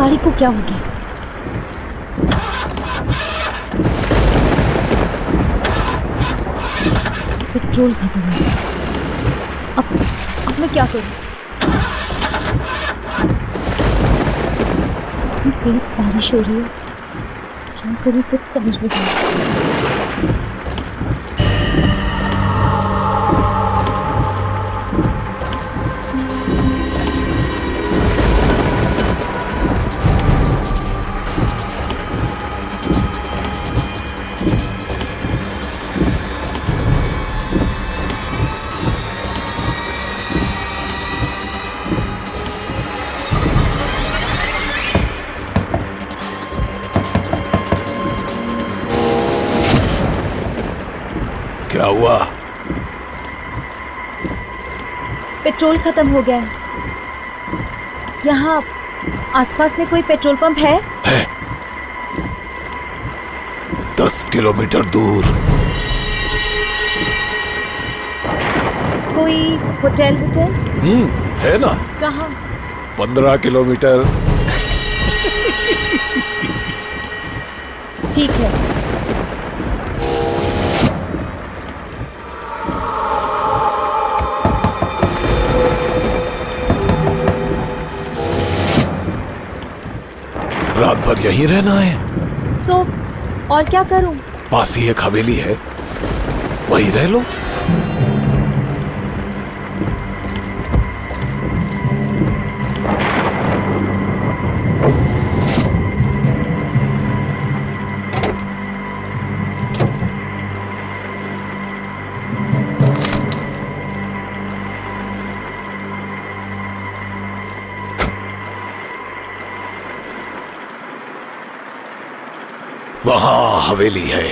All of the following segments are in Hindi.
गाड़ी को क्या हो गया? पेट्रोल खत्म हो गया। अब मैं क्या करूं? इतनी तेज बारिश हो रही है, क्या करूं कुछ समझ में नहीं आ रहा। क्या हुआ? पेट्रोल खत्म हो गया है। यहाँ आसपास में कोई पेट्रोल पंप है? 10 किलोमीटर दूर। कोई होटल? है ना। कहाँ? 15 किलोमीटर। ठीक है। रात भर यहीं रहना है? तो और क्या करूं? पास ही एक हवेली है, वहीं रह लो। वहां हवेली है,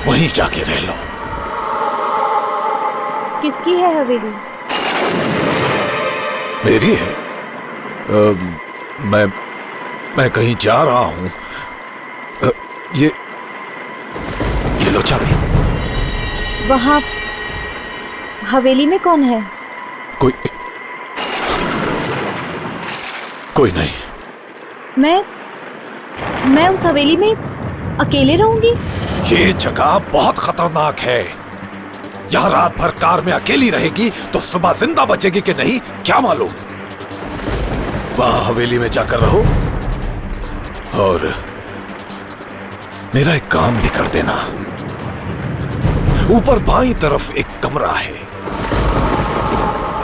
वहीं जाके रह लो। किसकी है हवेली? मेरी है। मैं कहीं जा रहा हूं। ये लो चाबी। वहां हवेली में कौन है? कोई नहीं। मैं उस हवेली में अकेले रहूंगी? ये जगह बहुत खतरनाक है। यहाँ रात भर कार में अकेली रहेगी तो सुबह जिंदा बचेगी कि नहीं क्या मालूम। वहां हवेली में जाकर रहो और मेरा एक काम भी कर देना। ऊपर बाईं तरफ एक कमरा है,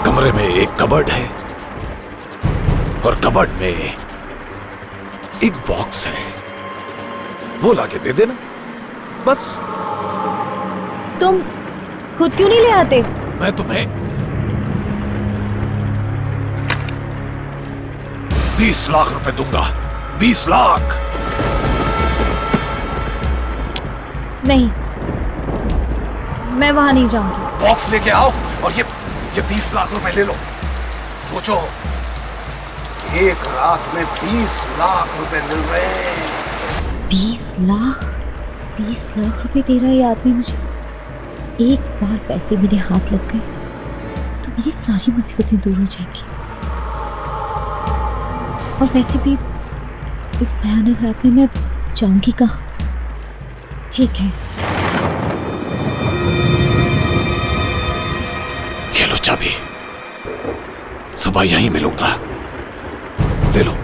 कमरे में एक कबर्ड है और कबर्ड में एक बॉक्स है, वो लाके दे देना बस। तुम खुद क्यों नहीं ले आते? मैं तुम्हें 20 लाख रुपए दूंगा। 20 लाख। नहीं, मैं वहां नहीं जाऊंगी। बॉक्स लेके आओ और ये 20 लाख रुपए ले लो। सोचो, एक रात में 20 लाख रुपए मिल रहे हैं। 20 लाख? 20 लाख रुपए दे रहा है ये आदमी मुझे। एक बार पैसे मेरे हाथ लग गए तो मेरी सारी मुसीबतें दूर हो जाएंगी। और वैसे भी इस भयानक रात में मैं जाऊंगी कहाँ? ठीक है, ये लो चाबी। सुबह यहीं मिलूंगा, ले लो।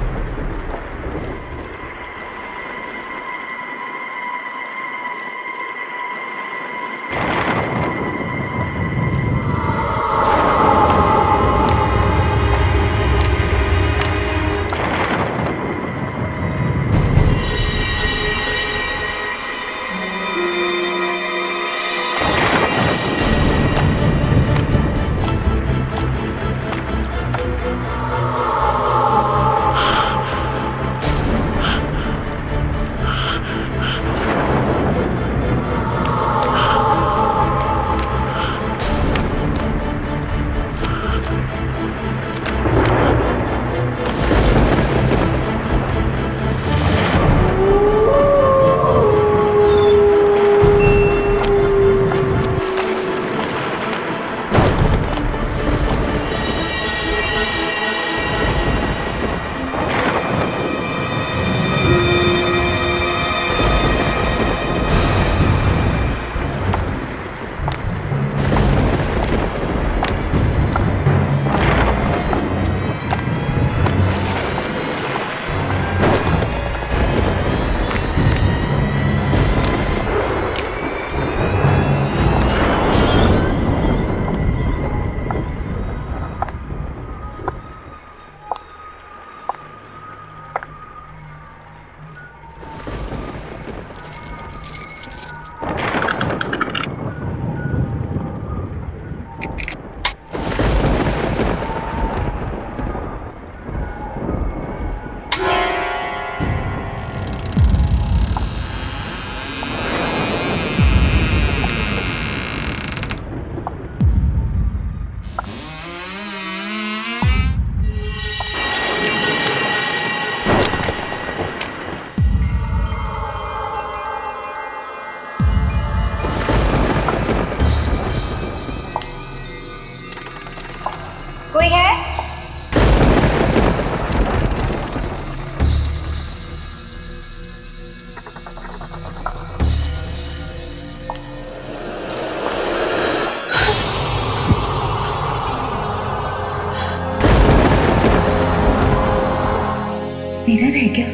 मिरर है क्या?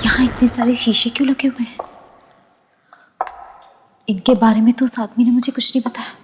यहाँ इतने सारे शीशे क्यों लगे हुए हैं? इनके बारे में तो उस आदमी ने मुझे कुछ नहीं बताया।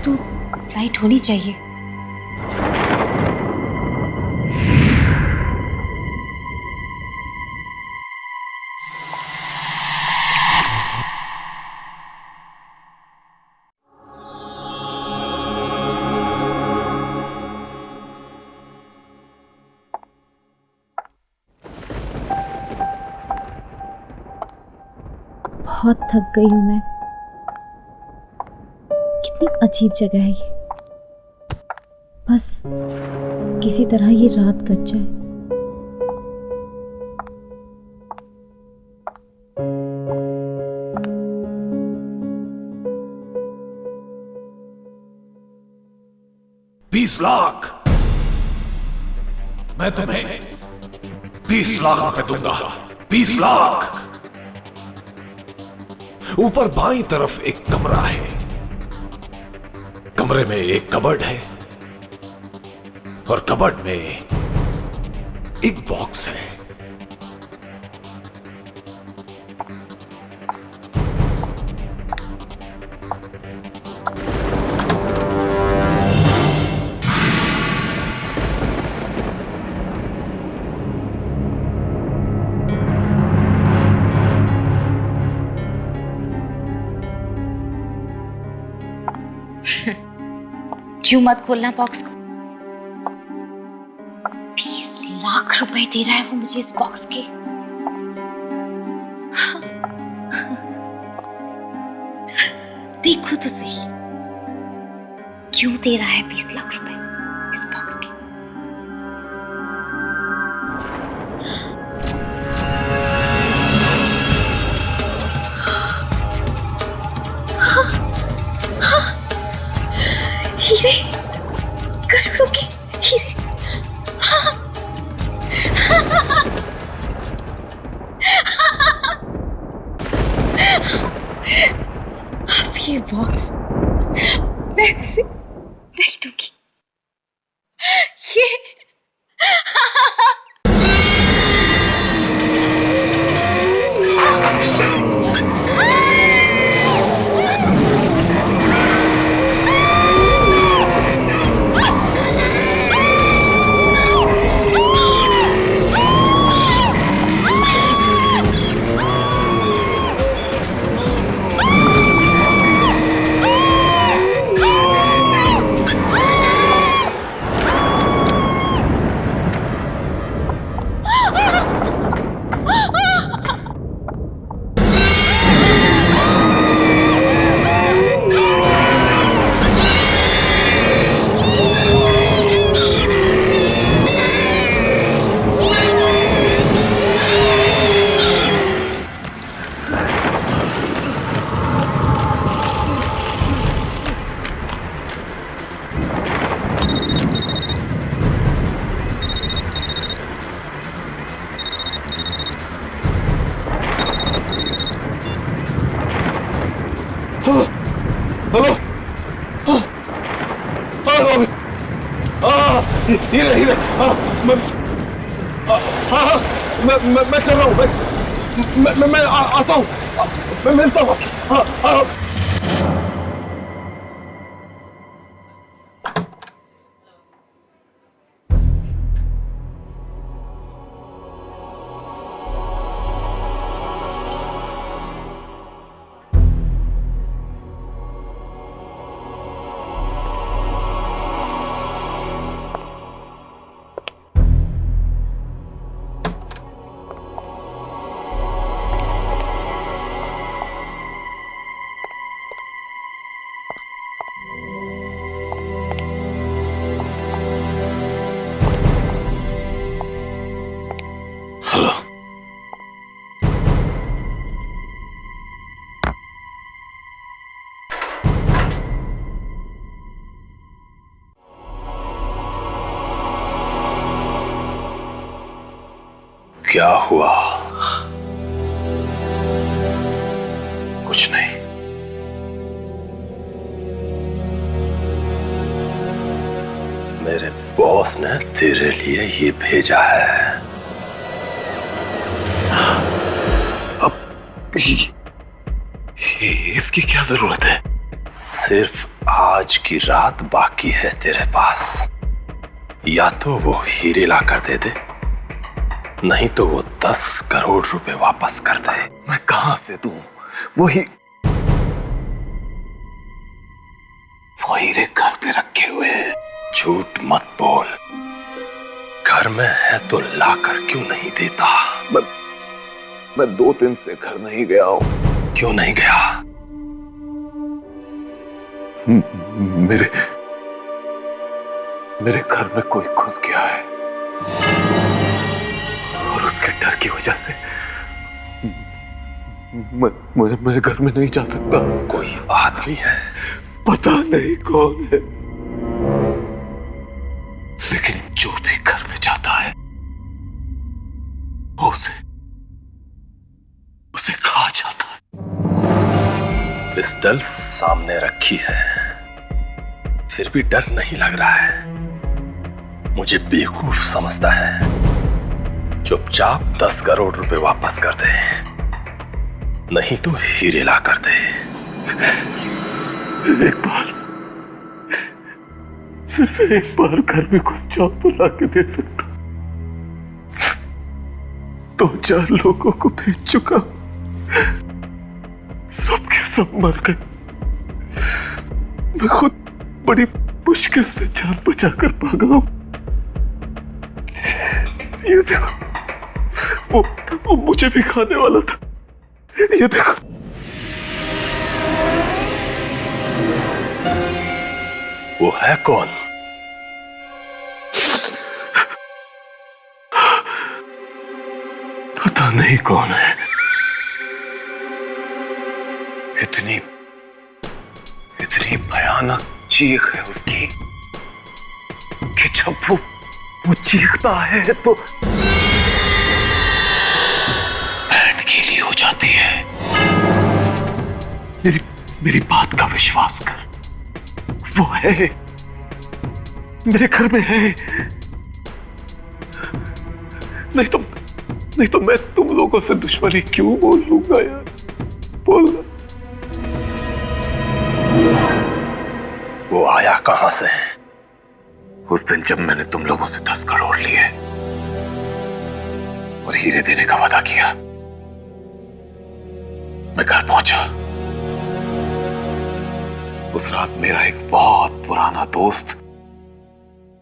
तो लाइट होनी चाहिए। बहुत थक गई हूं मैं। कितनी अजीब जगह है ये। बस किसी तरह ये रात कट जाए। ₹20 लाख मैं तुम्हें 20 लाख रुपए दूंगा। 20 लाख। ऊपर बाईं तरफ एक कमरा है। कमरे में एक कबर्ड है और कबर्ड में एक बॉक्स है। क्यों मत खोलना बॉक्स को? 20 लाख रुपए दे रहा है वो मुझे इस बॉक्स के। देखो तो सही, क्यों दे रहा है 20 लाख रुपए इस बॉक्स के? हीरे, करोड़ों के हीरे। अब ये बॉक्स मैं उसे नहीं दूंगी। ये हेलो। हाँ, हाँ, रॉबिन। हाँ, हीरे हीरे। हाँ, हाँ, हाँ, मैं कर रहा हूँ। मैं आता हूँ। मैं मिलता हूँ। हाँ, हाँ। हेलो। क्या हुआ? कुछ नहीं। मेरे बॉस ने तेरे लिए ये भेजा है। अब इसकी क्या जरूरत है? सिर्फ आज की रात बाकी है तेरे पास। या तो वो हीरे ला कर दे दे, नहीं तो वो 10 करोड़ रुपए वापस कर दे। मैं कहां से दूं? वो हीरे घर पे रखे हुए हैं। झूठ मत बोल। घर में है तो लाकर क्यों नहीं देता? मैं 2 दिन से घर नहीं गया हूं। क्यों नहीं गया? मेरे घर में कोई घुस गया है और उसके डर की वजह से मैं घर में नहीं जा सकता। कोई आदमी है, पता नहीं कौन है, लेकिन जो भी घर में जाता है वो उसे खा जाता है। पिस्टल सामने रखी है, फिर भी डर नहीं लग रहा है। मुझे बेवकूफ समझता है। चुपचाप 10 करोड़ रुपए वापस कर दे, नहीं तो हीरे ला कर दे। एक बार, सिर्फ एक बार घर में घुस जाओ तो लाके दे सकता। 2-4 लोगों को भेज चुका, सबके सब मर गए। मैं खुद बड़ी मुश्किल से जान बचाकर भागा हूं। ये देखो, वो मुझे भी खाने वाला था। ये देखो। वो है कौन? पता नहीं कौन है। इतनी भयानक चीख है उसकी कि जब वो चीखता है तो बैंड गीली हो जाती है। मेरी बात का विश्वास कर, वो है, मेरे घर में है। नहीं तो मैं तुम लोगों से दुश्मनी क्यों बोल लूंगा यार? बोलना। वो आया कहां से? उस दिन जब मैंने तुम लोगों से 10 करोड़ लिए और हीरे देने का वादा किया, मैं घर पहुंचा। उस रात मेरा एक बहुत पुराना दोस्त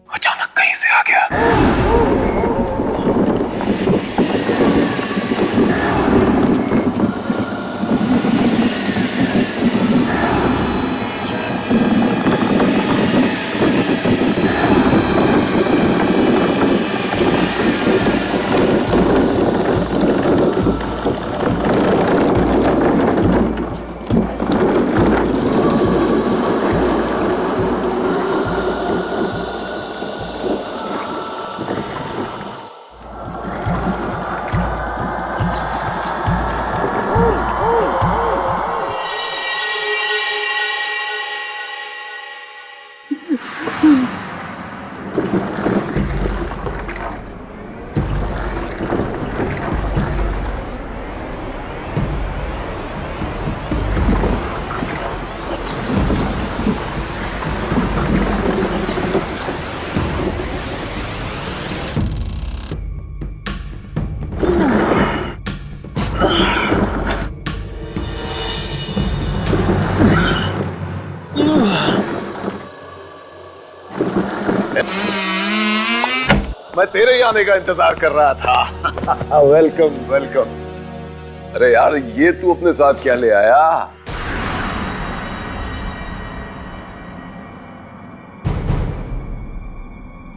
अचानक कहीं से आ गया। मैं तेरे ही आने का इंतजार कर रहा था। Welcome welcome. अरे यार, ये तू अपने साथ क्या ले आया?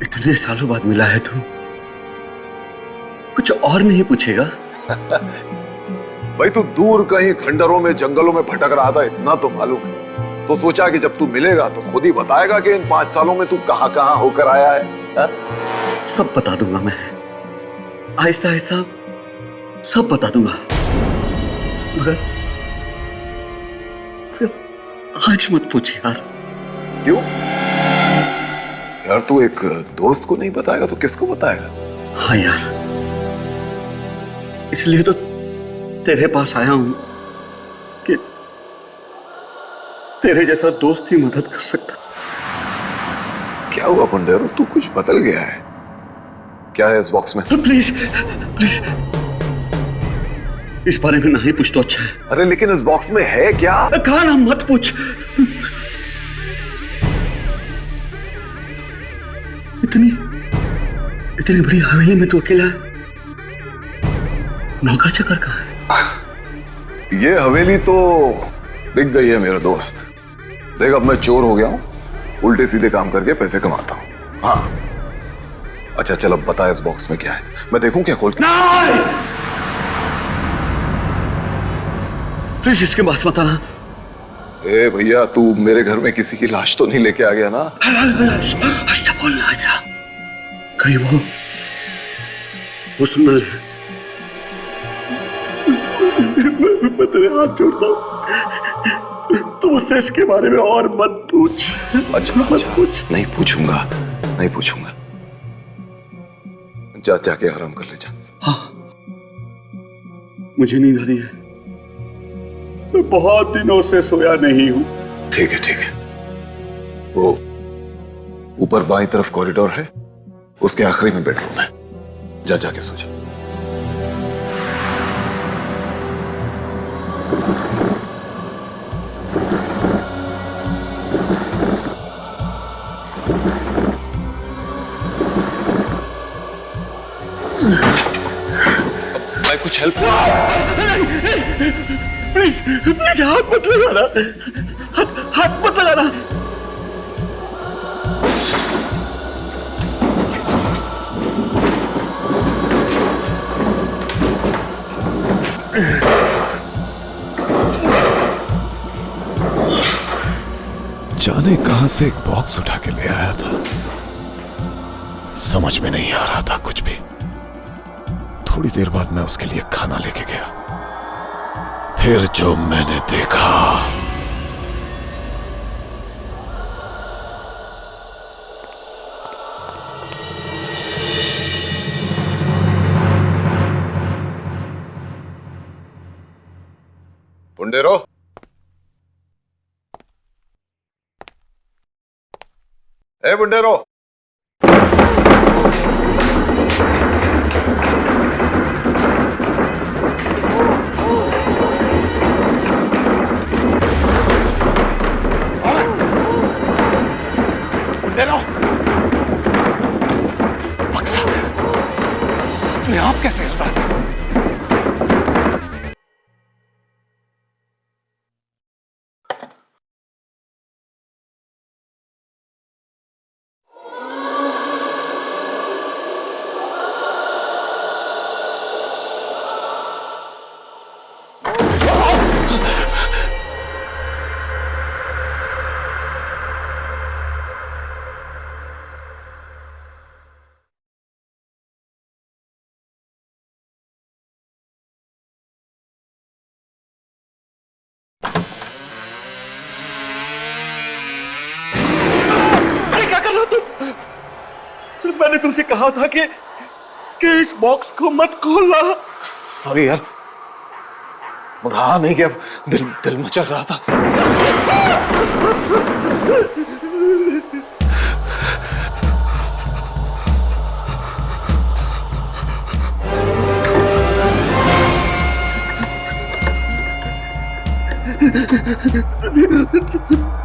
इतने सालों बाद मिला है तू, कुछ और नहीं पूछेगा? भाई, तू दूर कहीं खंडरों में जंगलों में भटक रहा था, इतना तो मालूम है। तो सोचा कि जब तू मिलेगा तो खुद ही बताएगा कि इन 5 सालों में तू कहां कहां होकर आया है। हा? सब बता दूंगा मैं, आहिस्ता आहिस्ता सब बता दूंगा, मगर आज मत पूछ यार। क्यों यार? तू एक दोस्त को नहीं बताएगा तो किसको बताएगा? हाँ यार, इसलिए तो तेरे पास आया हूं कि तेरे जैसा दोस्त ही मदद कर सकता। क्या हुआ पुंडेरो, तू कुछ बदल गया है? क्या है इस बॉक्स में? प्लीज प्लीज इस बारे में नहीं पूछ तो अच्छा है। अरे लेकिन इस बॉक्स में है क्या? कहा ना मत पूछ। इतनी इतनी बड़ी हवेली में तू अकेला है, नौकर चाकर कहाँ है? ये हवेली तो बिक गई है मेरे दोस्त। देख, अब मैं चोर हो गया हूं, उल्टे सीधे काम करके पैसे कमाता हूं। हाँ, अच्छा चल अब बता इस बॉक्स में क्या है, मैं देखूं क्या खोल के? नहीं! प्लीज इसके पास मत आना। ए भैया, तू मेरे घर में किसी की लाश तो नहीं लेके आ गया ना? अच्छा बोलना, ऐसा कहीं वो सुन ले। मैं तेरे हाथ जोड़ता हूं, तू मुझसे इसके बारे में और मत पूछ। अच्छा मत पूछ। नहीं पूछूंगा, नहीं पूछूंगा। जा जाके आराम कर ले जा। हाँ, मुझे नींद आ रही है, मैं बहुत दिनों से सोया नहीं हूं। ठीक है ठीक है। वो ऊपर बाईं तरफ कॉरिडोर है, उसके आखिरी में बेडरूम है, जा जाके सो जा। भाई कुछ हेल्प? प्लीज प्लीज हाथ मत लगाना, हाथ मत लगाना। जाने कहां से एक बॉक्स उठा के ले आया था, समझ में नहीं आ रहा था कुछ भी। थोड़ी देर बाद मैं उसके लिए खाना लेके गया, फिर जो मैंने देखा। पुंडेरो, ए पुंडेरो, बक्सा अपने आप कैसे हिल रहा है? मैंने तुमसे कहा था कि इस बॉक्स को मत खोलना। सॉरी यार, रहा नहीं कि अब दिल मचल रहा था।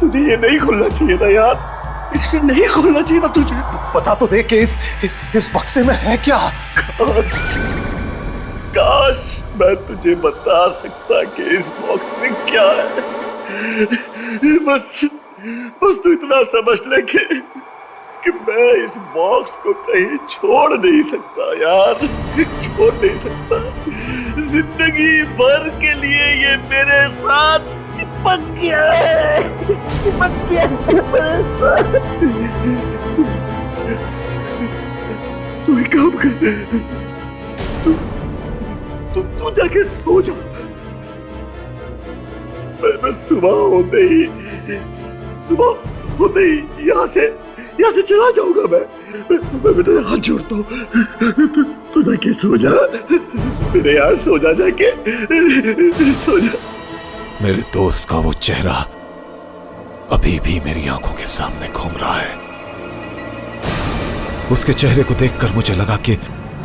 तुझे ये नहीं खोलना चाहिए था यार, इसे नहीं खोलना चाहिए था तुझे। बता तो दे कि इस बक्से में है क्या? काश मैं तुझे बता सकता कि इस बॉक्स में क्या है। बस तू इतना समझ ले कि मैं इस बॉक्स को कहीं छोड़ नहीं सकता यार, छोड़ नहीं सकता। जिंदगी भर के लिए ये मेरे साथ चिपक गया है, चिपक गया है मेरे साथ। तू एक काम कर, तू जाके सो जा। मैं सुबह होते ही यहाँ से चला जाऊंगा। मैं तेरे हाथ जोड़ता हूँ, तू जाके सो जा मेरे यार, सो जा जाके, सो जा। मेरे दोस्त का वो चेहरा अभी भी मेरी आंखों के सामने घूम रहा है। उसके चेहरे को देखकर मुझे लगा कि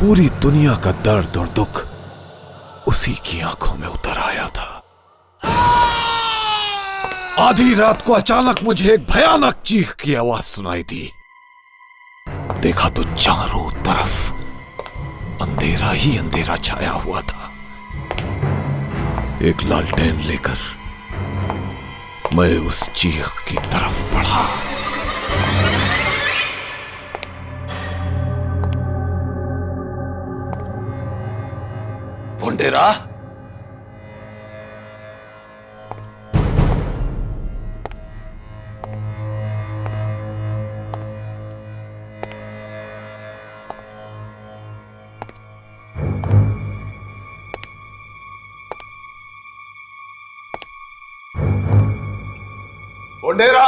पूरी दुनिया का दर्द और दुख उसी की आंखों में उतर आया था। आधी रात को अचानक मुझे एक भयानक चीख की आवाज सुनाई दी। देखा तो चारों तरफ अंधेरा ही अंधेरा छाया हुआ था। एक लालटेन लेकर मैं उस चीख की तरफ बढ़ा। भुंडेरा, भुंडेरा,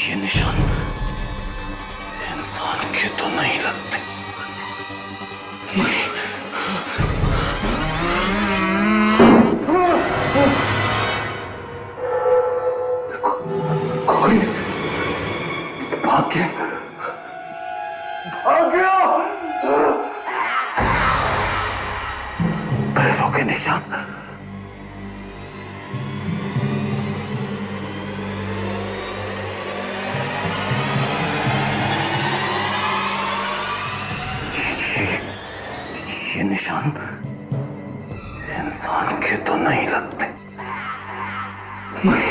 ये निशान इंसान के तो नहीं लगते। नहीं, कोई नहीं, भाग आ गया। पैरों के निशान। ये निशान इंसान के तो नहीं लगते। नहीं।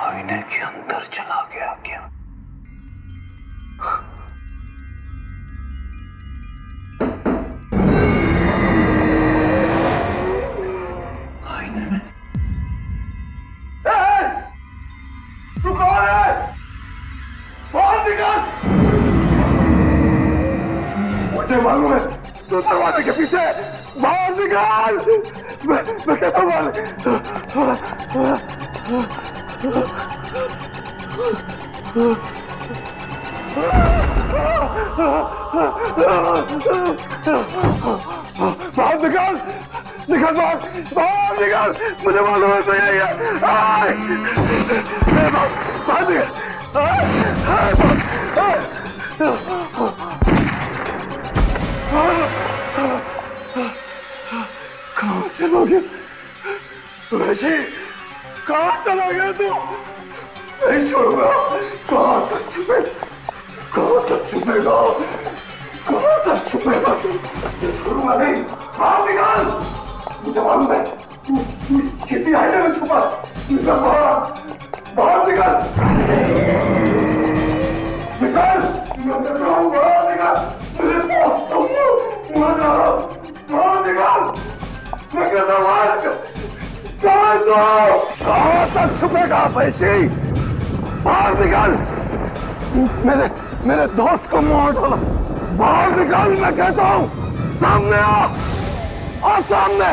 आईने के अंदर चला गया क्या? आईने में? तू कौन है? बाहर निकल! मुझे मालूम है तो दरवाजे के पीछे। बाहर निकल! मैं कहता हूँ बाहर निकल! निकल बाहर! बाहर निकल! मुझे मालूम है तो यही है। बाहर निकल! कहाँ चला गया? वैशी, कहाँ चला गया तू? नहीं छोड़ूंगा। कहाँ तक छुपे? कहाँ तक छुपेगा? कहाँ तक छुपेगा तू? ये छोड़ूंगा नहीं। बाहर निकल! मुझे मालूम है तू किसी आईने में छुपा। निकल बाहर! बाहर निकल! निकल! मैं कहता हूँ बाहर निकल! मेरे पास तुम मर जाओ। बाहर निकल! मैं कहता हूँ बाहर निकल! कहाँ तक छुपेगा वैशी? बाहर निकल! मेरे दोस्त को मार डाला। बाहर निकल मैं कहता हूँ। सामने आ सामने।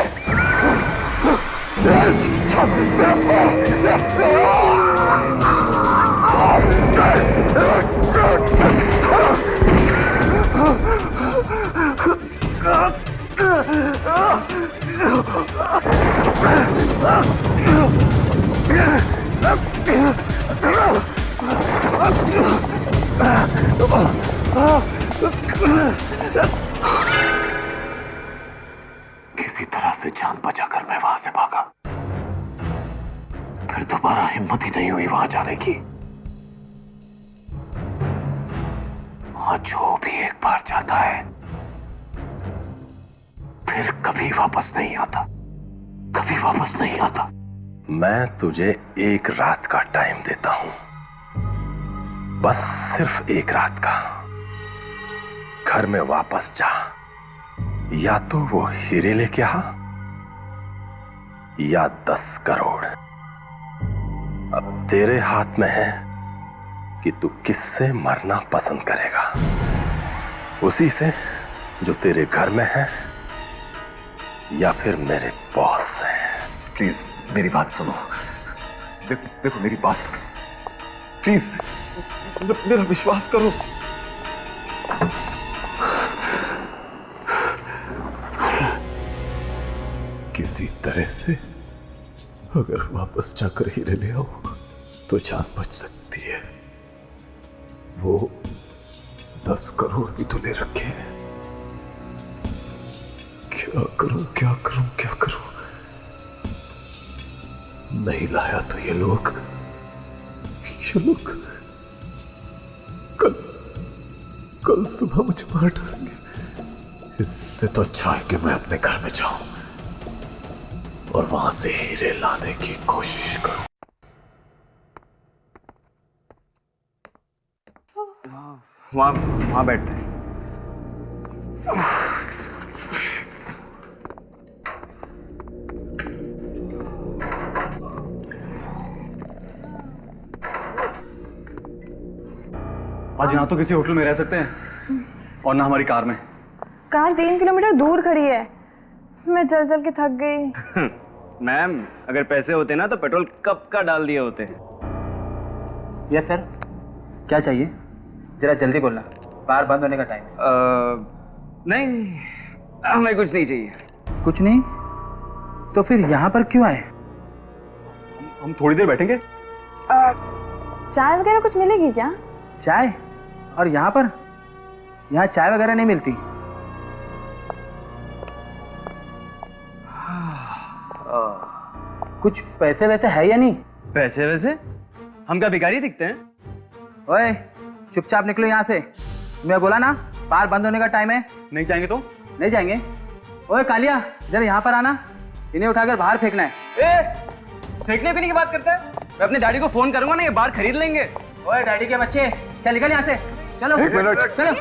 किसी तरह से जान बचाकर मैं वहां से भागा। फिर दोबारा हिम्मत ही नहीं हुई वहां जाने की। वहां जो भी एक बार जाता है फिर कभी वापस नहीं आता। कभी वापस नहीं आता। मैं तुझे एक रात का टाइम देता हूं। बस सिर्फ एक रात का। घर में वापस जा। या तो वो हीरे लेके आ या 10 करोड़। अब तेरे हाथ में है कि तू किससे मरना पसंद करेगा। उसी से जो तेरे घर में है या फिर मेरे बॉस से। प्लीज मेरी बात सुनो। देखो मेरी बात सुनो प्लीज। मेरा विश्वास करो। किसी तरह से अगर वापस जाकर हीरे ले आओ तो जान बच सकती है। वो 10 करोड़ भी तो ले रखे हैं। क्या करूं क्या करूं क्या करूं? नहीं लाया तो ये लोग कल सुबह मुझे मार डालेंगे। इससे तो अच्छा है कि मैं अपने घर में जाऊं और वहां से हीरे लाने की कोशिश करूं। वहां बैठते हैं। आज यहाँ तो किसी होटल में रह सकते हैं। और ना हमारी कार में। कार 3 किलोमीटर दूर खड़ी है। मैं चल चल के थक गई। मैम, अगर पैसे होते ना तो पेट्रोल कब का डाल दिए होते। यस सर, क्या चाहिए? जरा जल्दी बोलना, बार बंद होने का टाइम है। नहीं, हमें कुछ नहीं चाहिए। कुछ नहीं? तो फिर यहाँ पर क्यों आए? हम थोड़ी देर बैठेंगे। चाय वगैरह कुछ मिलेगी क्या? चाय? और यहाँ पर? यहाँ चाय वगैरह नहीं मिलती। कुछ पैसे वैसे है या नहीं? पैसे वैसे? हम क्या भिखारी दिखते हैं? ओए, चुपचाप निकलो यहाँ से। मैं बोला ना, बार बंद होने का टाइम है। नहीं जाएंगे तो? नहीं जाएंगे। ओए कालिया, जरा यहाँ पर आना, इन्हें उठाकर बाहर फेंकना है। फेंकने की बात करता है? मैं अपने डैडी को फोन करूंगा ना, ये बार खरीद लेंगे। ओए डैडी के बच्चे, चल निकल यहाँ से। चलो चलो।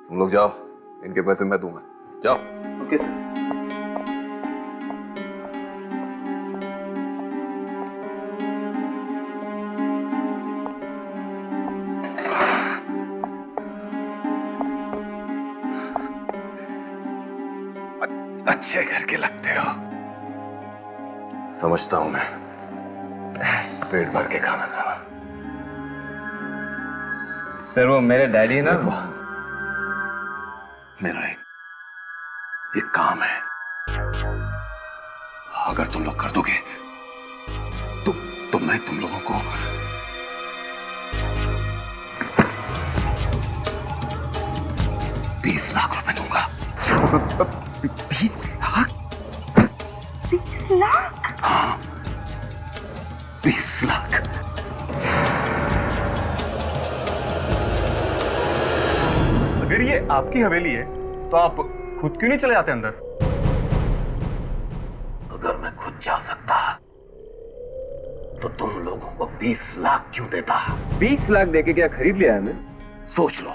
तुम लोग जाओ, इनके पैसे मैं दूंगा। जाओ। Okay sir. अच्छे घर के लगते हो, समझता हूं मैं। पेट भर के खाना खाना। सर, वो मेरे डैडी ना। मेरा एक काम है, अगर तुम लोग कर दोगे तो मैं तुम लोगों को 20 लाख रुपए दूंगा। 20 लाख? 20 लाख? हाँ, 20 लाख। अगर ये आपकी हवेली है तो आप खुद क्यों नहीं चले जाते अंदर? अगर मैं खुद जा सकता तो तुम लोगों को 20 लाख क्यों देता? 20 लाख देके क्या खरीद लिया है हमें? सोच लो,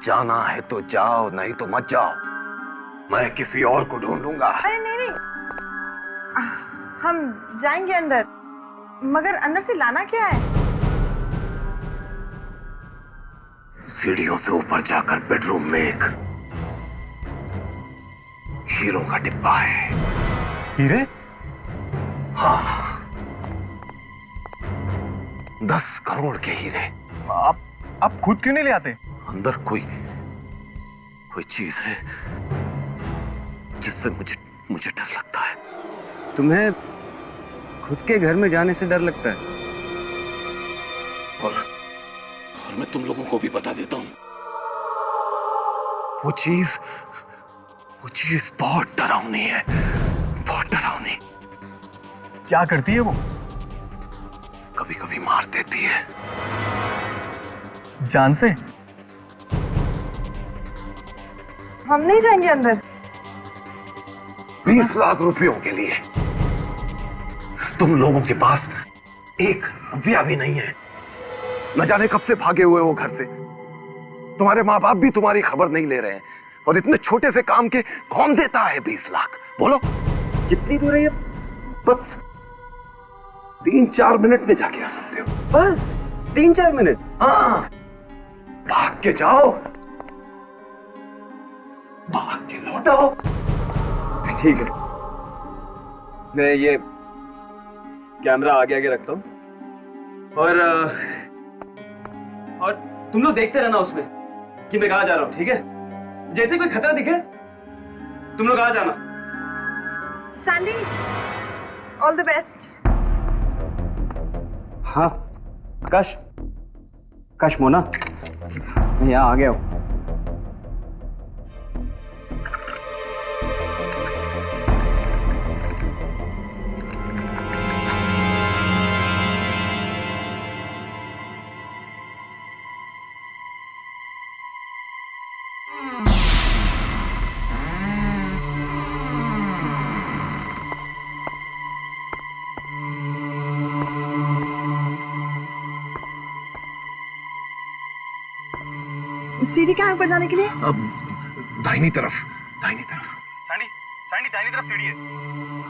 जाना है तो जाओ, नहीं तो मत जाओ। मैं किसी और को ढूंढ लूंगा। अरे नहीं नहीं, हम जाएंगे अंदर, मगर अंदर से लाना क्या है? सीढ़ियों से ऊपर जाकर बेडरूम में एक हीरो का डिब्बा है। हीरे? हाँ, 10 करोड़ के हीरे। आप खुद क्यों नहीं ले आते? अंदर कोई चीज है जिससे मुझे डर लगता है। तुम्हें खुद के घर में जाने से डर लगता है? और मैं तुम लोगों को भी बता देता हूं, वो चीज बहुत डरावनी है, बहुत डरावनी। क्या करती है वो? कभी कभी मार देती है। जान से? हम नहीं जाएंगे अंदर। 20 लाख रुपयों के लिए तुम लोगों के पास 1 रुपया भी नहीं है। न जाने कब से भागे हुए हो घर से। तुम्हारे माँ बाप भी तुम्हारी खबर नहीं ले रहे हैं, और इतने छोटे से काम के कौन देता है 20 लाख? बोलो कितनी दूर है ये? बस 3-4 मिनट में जाके आ सकते हो। बस 3-4 मिनट? हाँ, भाग के जाओ, भाग के लौटो। ठीक है, मैं ये कैमरा आगे आगे रखता हूँ, और तुम लोग देखते रहना उसमें कि मैं कहाँ जा रहा हूँ, ठीक है? जैसे कोई खतरा दिखे तुम लोग आ जाना। Sandy, all the best. हाँ, काश मोना, मैं यहाँ आ गया हूँ। सीढ़ी कहाँ ऊपर जाने के लिए? अब दाहिनी तरफ। सैंडी, दाहिनी तरफ सीढ़ी है।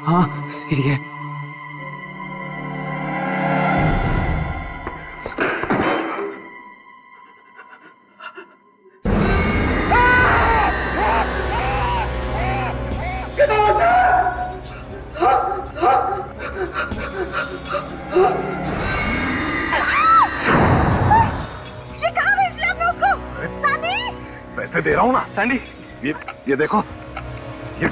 हाँ, सीढ़ी है। पैसे दे रहा हूं ना। सैंडी, ये देखो, ये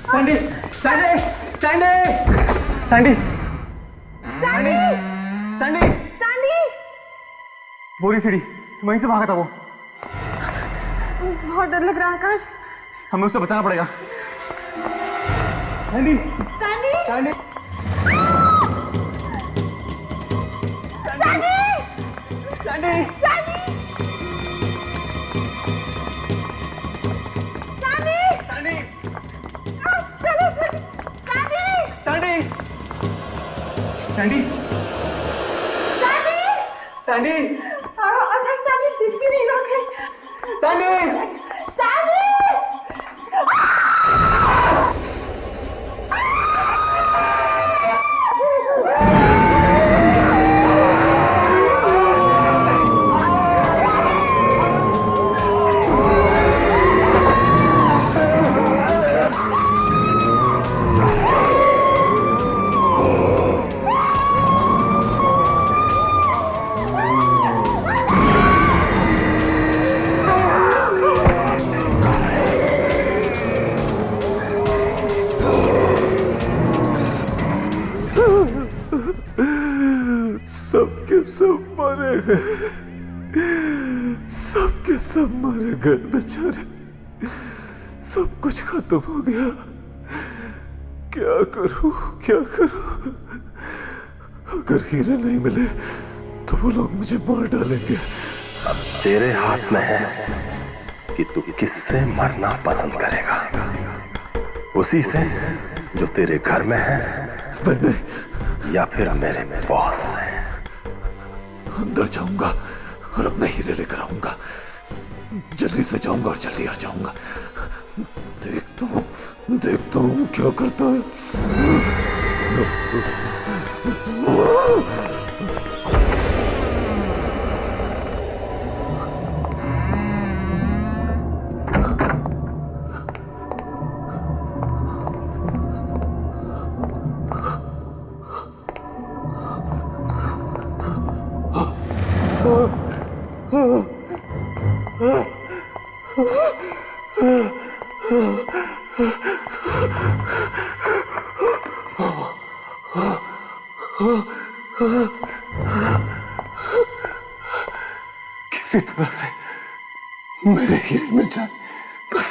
Sandy, Sandy, Sandy, Sandy, Sandy, Sandy, Sandy, वो रही सीढ़ी, वहीं से भागा था वो। बहुत डर लग रहा है आकाश। हमें उससे बचाना पड़ेगा। Sandy, Sandy, Sandy, Sandy, Sandy, Sandy, चलो सैंडी, सैंडी, सैंडी, सैंडी, आकाश सैंडी दिख भी नहीं रहा है। सैंडी, सैंडी, सबके सब मारे गए, सबके सब मारे गए बेचारे, सब कुछ खत्म हो गया। क्या करूं, क्या करूं? अगर हीरे नहीं मिले तो वो लोग मुझे मार डालेंगे। अब तेरे हाथ में है कि तू किससे मरना पसंद करेगा, उसी से जो तेरे घर में है नहीं, या फिर मेरे बॉस से। अंदर जाऊंगा और अपने हीरे लेकर आऊंगा। जल्दी से जाऊंगा और जल्दी आ जाऊंगा। देखता हूं क्या करता है। किसी तरह से मेरे हीरे मिल जाए बस।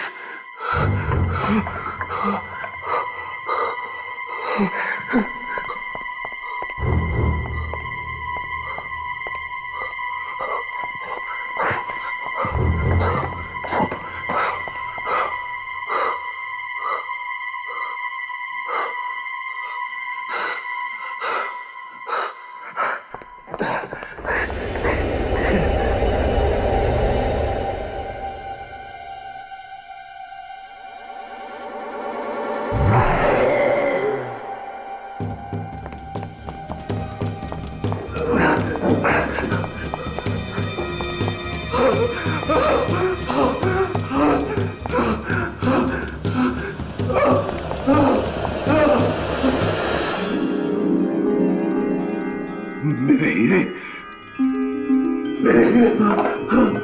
मेरे हीरे, मेरे हीरे।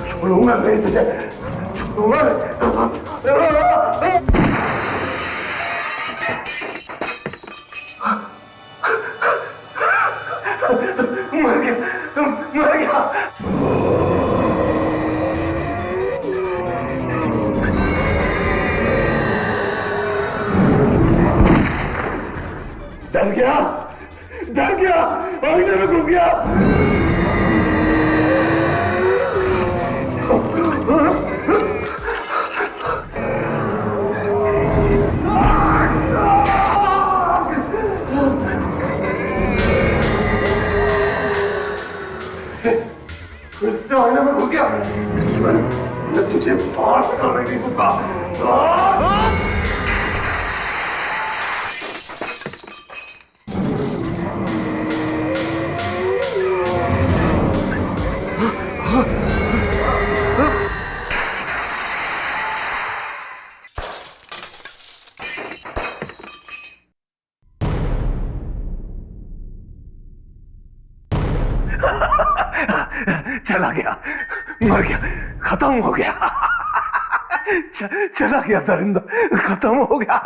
छोड़ूंगा नहीं तुझे, छोड़ूंगा मर गया, मर गया। डर गया, डर गया, आईने में घुस गया। फिर से आईने में घुस गया। मैं तुझे बाहर निकालने नहीं दूंगा। चला गया, मर गया, खत्म हो गया। चला गया दरिंदा, खत्म हो गया।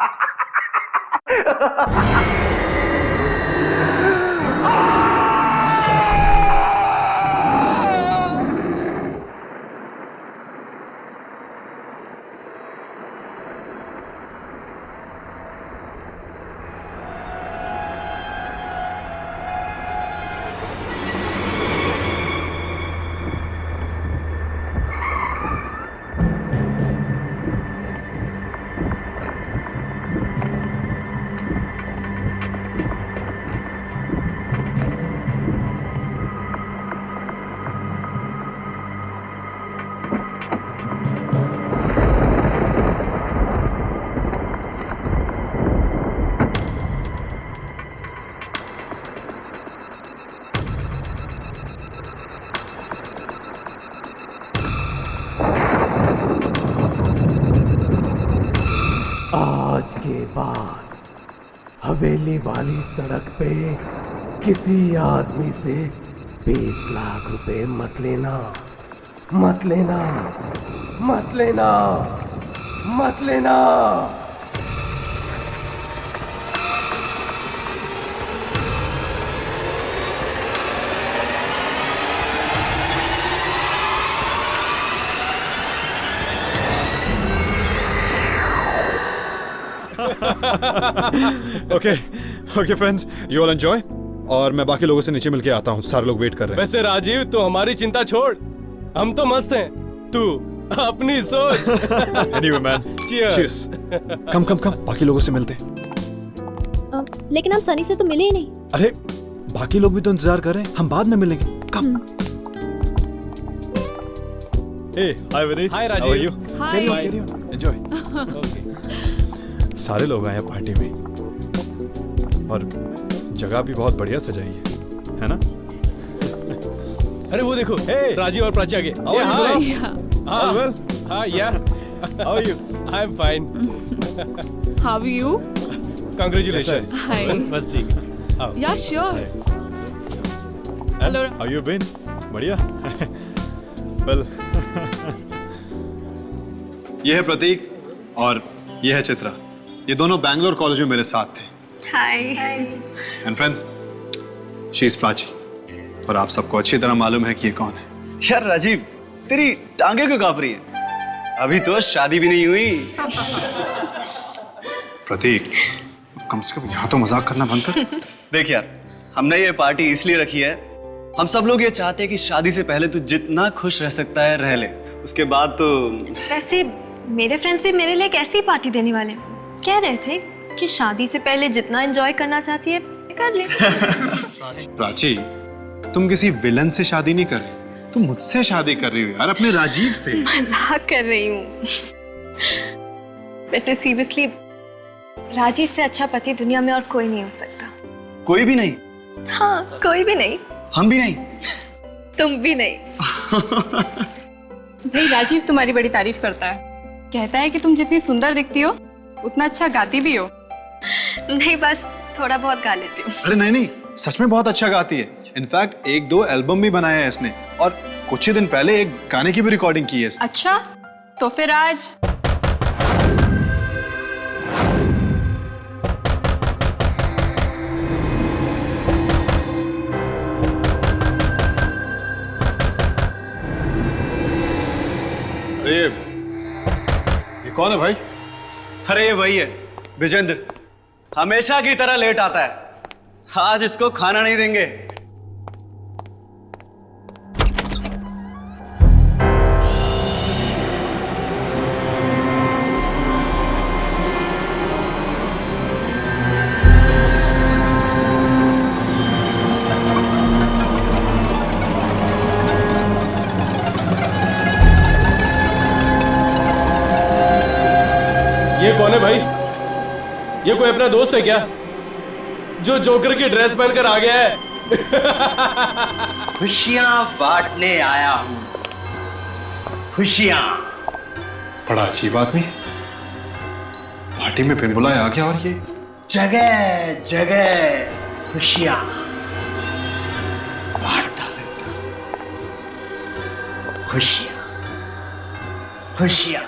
आज के बाद हवेली वाली सड़क पे किसी आदमी से 20 लाख रुपए मत लेना, मत लेना, मत लेना, मत लेना। Okay okay friends, you all enjoy और मैं बाकी लोगों से नीचे मिलके आता हूँ। सारे लोग वेट कर रहे हैं। वैसे राजीव, तू हमारी चिंता छोड़, हम तो मस्त हैं, तू अपनी सोच। Anyway man, cheers. कम, बाकी लोगों से मिलते हैं। लेकिन हम सनी से तो मिले ही नहीं। अरे बाकी लोग भी तो इंतजार कर रहे हैं, हम बाद में मिलेंगे। कम। Hey, hi Vineet. Hi Rajiv. How are you? Hi. Carry on. Enjoy. सारे लोग आए हैं पार्टी में और जगह भी बहुत बढ़िया सजाई है ना? अरे वो देखो, राजीव और प्राची आ गए। How are you? All well? हाँ, yeah. How are you? I'm fine. How are you? Congratulations. Hi. बस ठीक है। आओ। Yeah, sure. Hello. How you been? बढ़िया। Well. ये है प्रतीक और ये है चित्रा। ये दोनों बैंगलोर कॉलेज में मेरे साथ थे। Hi. And friends, she is Prachi. और आप सबको अच्छी तरह मालूम है कि ये कौन है। यार राजीव, तेरी टांगे क्यों कांप रही है? अभी तो शादी भी नहीं हुई। प्रतीक, कम से कम यहाँ तो मजाक करना बंद कर। देख यार, हमने ये पार्टी इसलिए रखी है, हम सब लोग ये चाहते हैं कि शादी से पहले तू जितना खुश रह सकता है रह ले, उसके बाद तो। वैसे मेरे फ्रेंड्स भी मेरे लिए एक ऐसी पार्टी देने वाले हैं। कह रहे थे कि शादी से पहले जितना एंजॉय करना चाहती है कर ले। प्राची, तुम किसी विलन से शादी नहीं कर रही, तुम मुझसे शादी कर रही हो यार, अपने राजीव से। मजाक कर रही हूँ। वैसे सीरियसली राजीव से अच्छा पति दुनिया में और कोई नहीं हो सकता। कोई भी नहीं? हाँ, कोई भी नहीं। हम भी नहीं। तुम भी नहीं। भाई राजीव तुम्हारी बड़ी तारीफ करता है, कहता है कि तुम जितनी सुंदर दिखती हो उतना अच्छा गाती भी हो। नहीं, बस थोड़ा बहुत गा लेती हूँ। अरे नहीं नहीं, सच में बहुत अच्छा गाती है। इनफैक्ट 1-2 एल्बम भी बनाया है इसने और कुछ ही दिन पहले एक गाने की भी रिकॉर्डिंग की है इसने। अच्छा, तो फिर आज ये कौन है भाई? अरे ये वही है, विजेंद्र। हमेशा की तरह लेट आता है, आज इसको खाना नहीं देंगे। ये कौन है भाई? ये कोई अपना दोस्त है क्या जो जोकर की ड्रेस पहनकर आ गया है? खुशियां बांटने आया हूं, खुशियां। बड़ा अच्छी बात नहीं, पार्टी में बिन बुलाए आ गया और ये जगह जगह खुशियां बांटता फिरता। खुशियां खुशियां।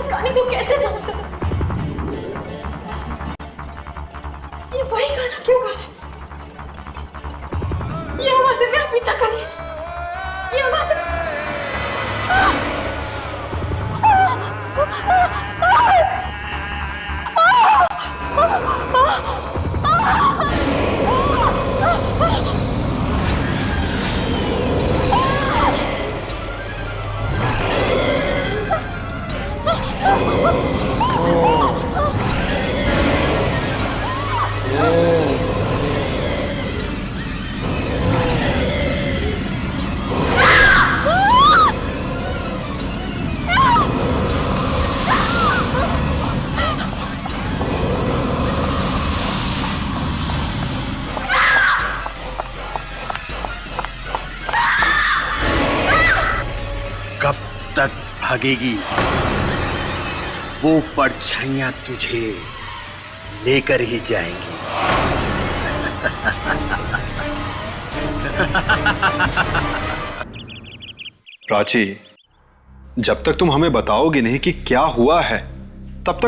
गाने को कैसे जानता? ये वही गाना क्यों गा? ये आवाज़ें मेरा पीछा कर रही है। ये आवाज़ें भागेगी वो परछाइयां तुझे लेकर ही जाएंगी। प्राची, जब तक तुम हमें बताओगे नहीं कि क्या हुआ है, तब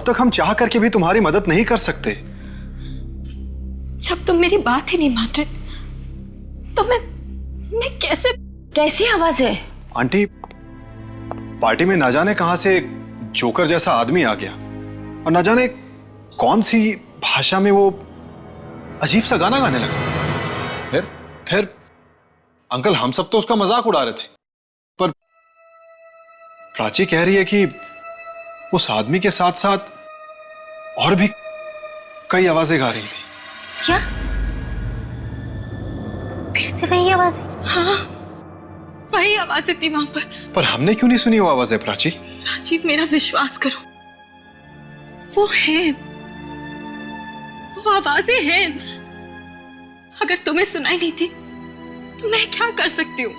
तक हम चाह करके भी तुम्हारी मदद नहीं कर सकते। जब तुम मेरी बात ही नहीं मान रहे तो मैं कैसी आवाज है? आंटी, पार्टी में ना जाने कहां से एक जोकर जैसा आदमी आ गया और ना जाने कौन सी भाषा में वो अजीब सा गाना गाने लगा। फिर अंकल, हम सब तो उसका मजाक उड़ा रहे थे, पर प्राची कह रही है कि उस आदमी के साथ साथ और भी कई आवाजें गा रही थी। क्या? फिर से वही आवाज है? हाँ, वही आवाज थी वहां पर हमने क्यों नहीं सुनी वो आवाजें प्राची? राजीव, मेरा विश्वास करो, वो है, वो आवाजें हैं। अगर तुम्हें सुनाई नहीं थी तो मैं क्या कर सकती हूँ?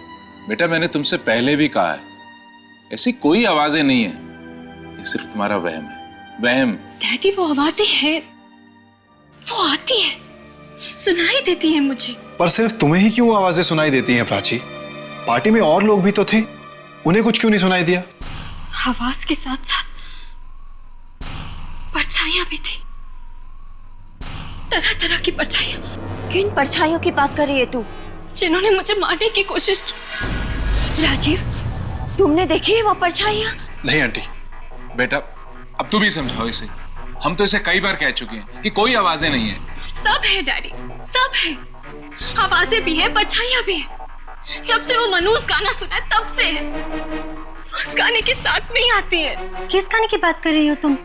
बेटा, मैंने तुमसे पहले भी कहा है, ऐसी कोई आवाजें नहीं है, ये सिर्फ तुम्हारा वहम है, वहम। डैडी, वो आवाजें हैं, वो आती है, सुनाई देती है मुझे। पर सिर्फ तुम्हें ही क्यों आवाजें सुनाई देती हैं प्राची? पार्टी में और लोग भी तो थे, उन्हें कुछ क्यों नहीं सुनाई दिया? आवाज के साथ साथ परछाइयां भी थी, तरह तरह की परछाइयां। किन परछाइयों की बात कर रही है तू? जिन्होंने मुझे मारने की कोशिश की। राजीव, तुमने देखी है वो परछाइयां? नहीं आंटी। बेटा, अब तू भी समझाओ इसे, हम तो इसे कई बार कह चुके हैं कि कोई आवाजें नहीं है। सब है डैडी, सब है, आवाजें भी है, परछाइयां भी है। जब से वो मनूस गाना सुना है तब से है। उस गाने के साथ में ही आती है। किस गाने की बात कर रही हो तुम?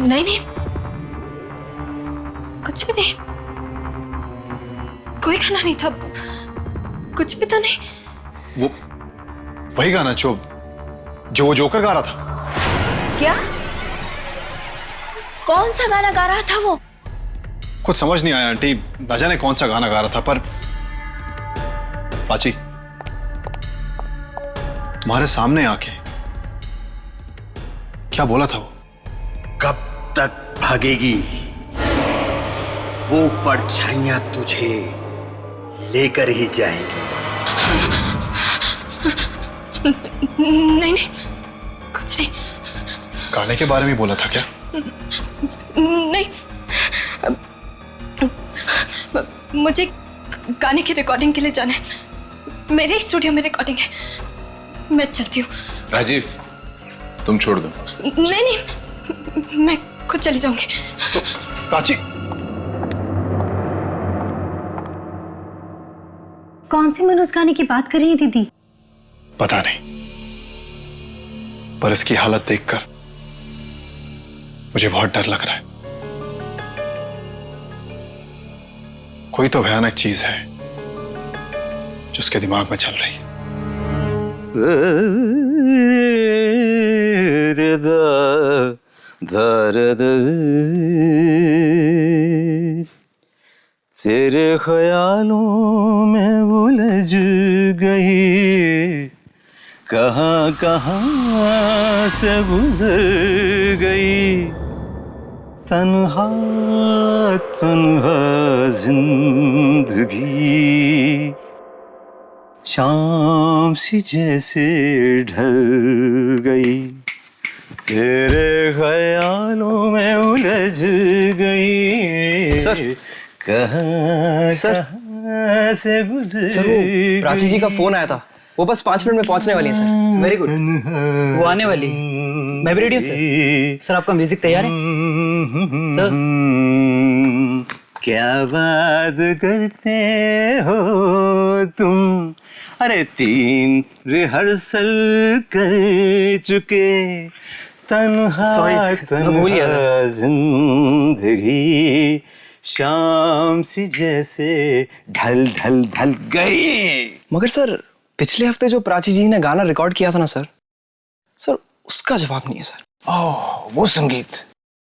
नहीं, कुछ भी नहीं, कोई गाना नहीं था, कुछ भी तो नहीं। वो वही गाना जो वो जोकर गा रहा था। क्या? कौन सा गाना गा रहा था वो? कुछ समझ नहीं आया आंटी, न जाने कौन सा गाना गा रहा था, पर प्राची, तुम्हारे सामने आके क्या बोला था वो? कब तक भागेगी वो परछाइयां तुझे लेकर ही जाएंगी। नहीं, कुछ नहीं। गाने के बारे में बोला था क्या? नहीं, मुझे गाने की रिकॉर्डिंग के लिए जाना है, मेरे स्टूडियो में रिकॉर्डिंग है, मैं चलती हूँ। राजीव, तुम छोड़ दो। नहीं, मैं खुद चली जाऊंगी। तो प्राची, कौन सी मनोज गाने की बात कर रही है दीदी? पता नहीं, पर इसकी हालत देखकर मुझे बहुत डर लग रहा है। कोई तो भयानक चीज है जो उसके दिमाग में चल रही है। तेरे ख्यालों में उलझ गई, कहाँ कहाँ से गुजर गई, तन्हा तन्हा जिंदगी, शाम सी जैसे ढल गई, तेरे ख्यालों में उलझ गई। सर, कहाँ से गुजर। सर, वो प्राची जी का फोन आया था, वो बस 5 मिनट में पहुंचने वाली है सर। वेरी गुड, वो आने वाली। मैं भी रेडी हूँ सर। सर, आपका म्यूजिक तैयार है सर? क्या बात करते हो तुम, अरे 3 रिहर्सल कर चुके, तन्हा तन्हा जिंदगी, शाम सी जैसे ढल ढल ढल गई। मगर सर, पिछले हफ्ते जो प्राची जी ने गाना रिकॉर्ड किया था ना सर, उसका जवाब नहीं है सर। ओह, वो संगीत,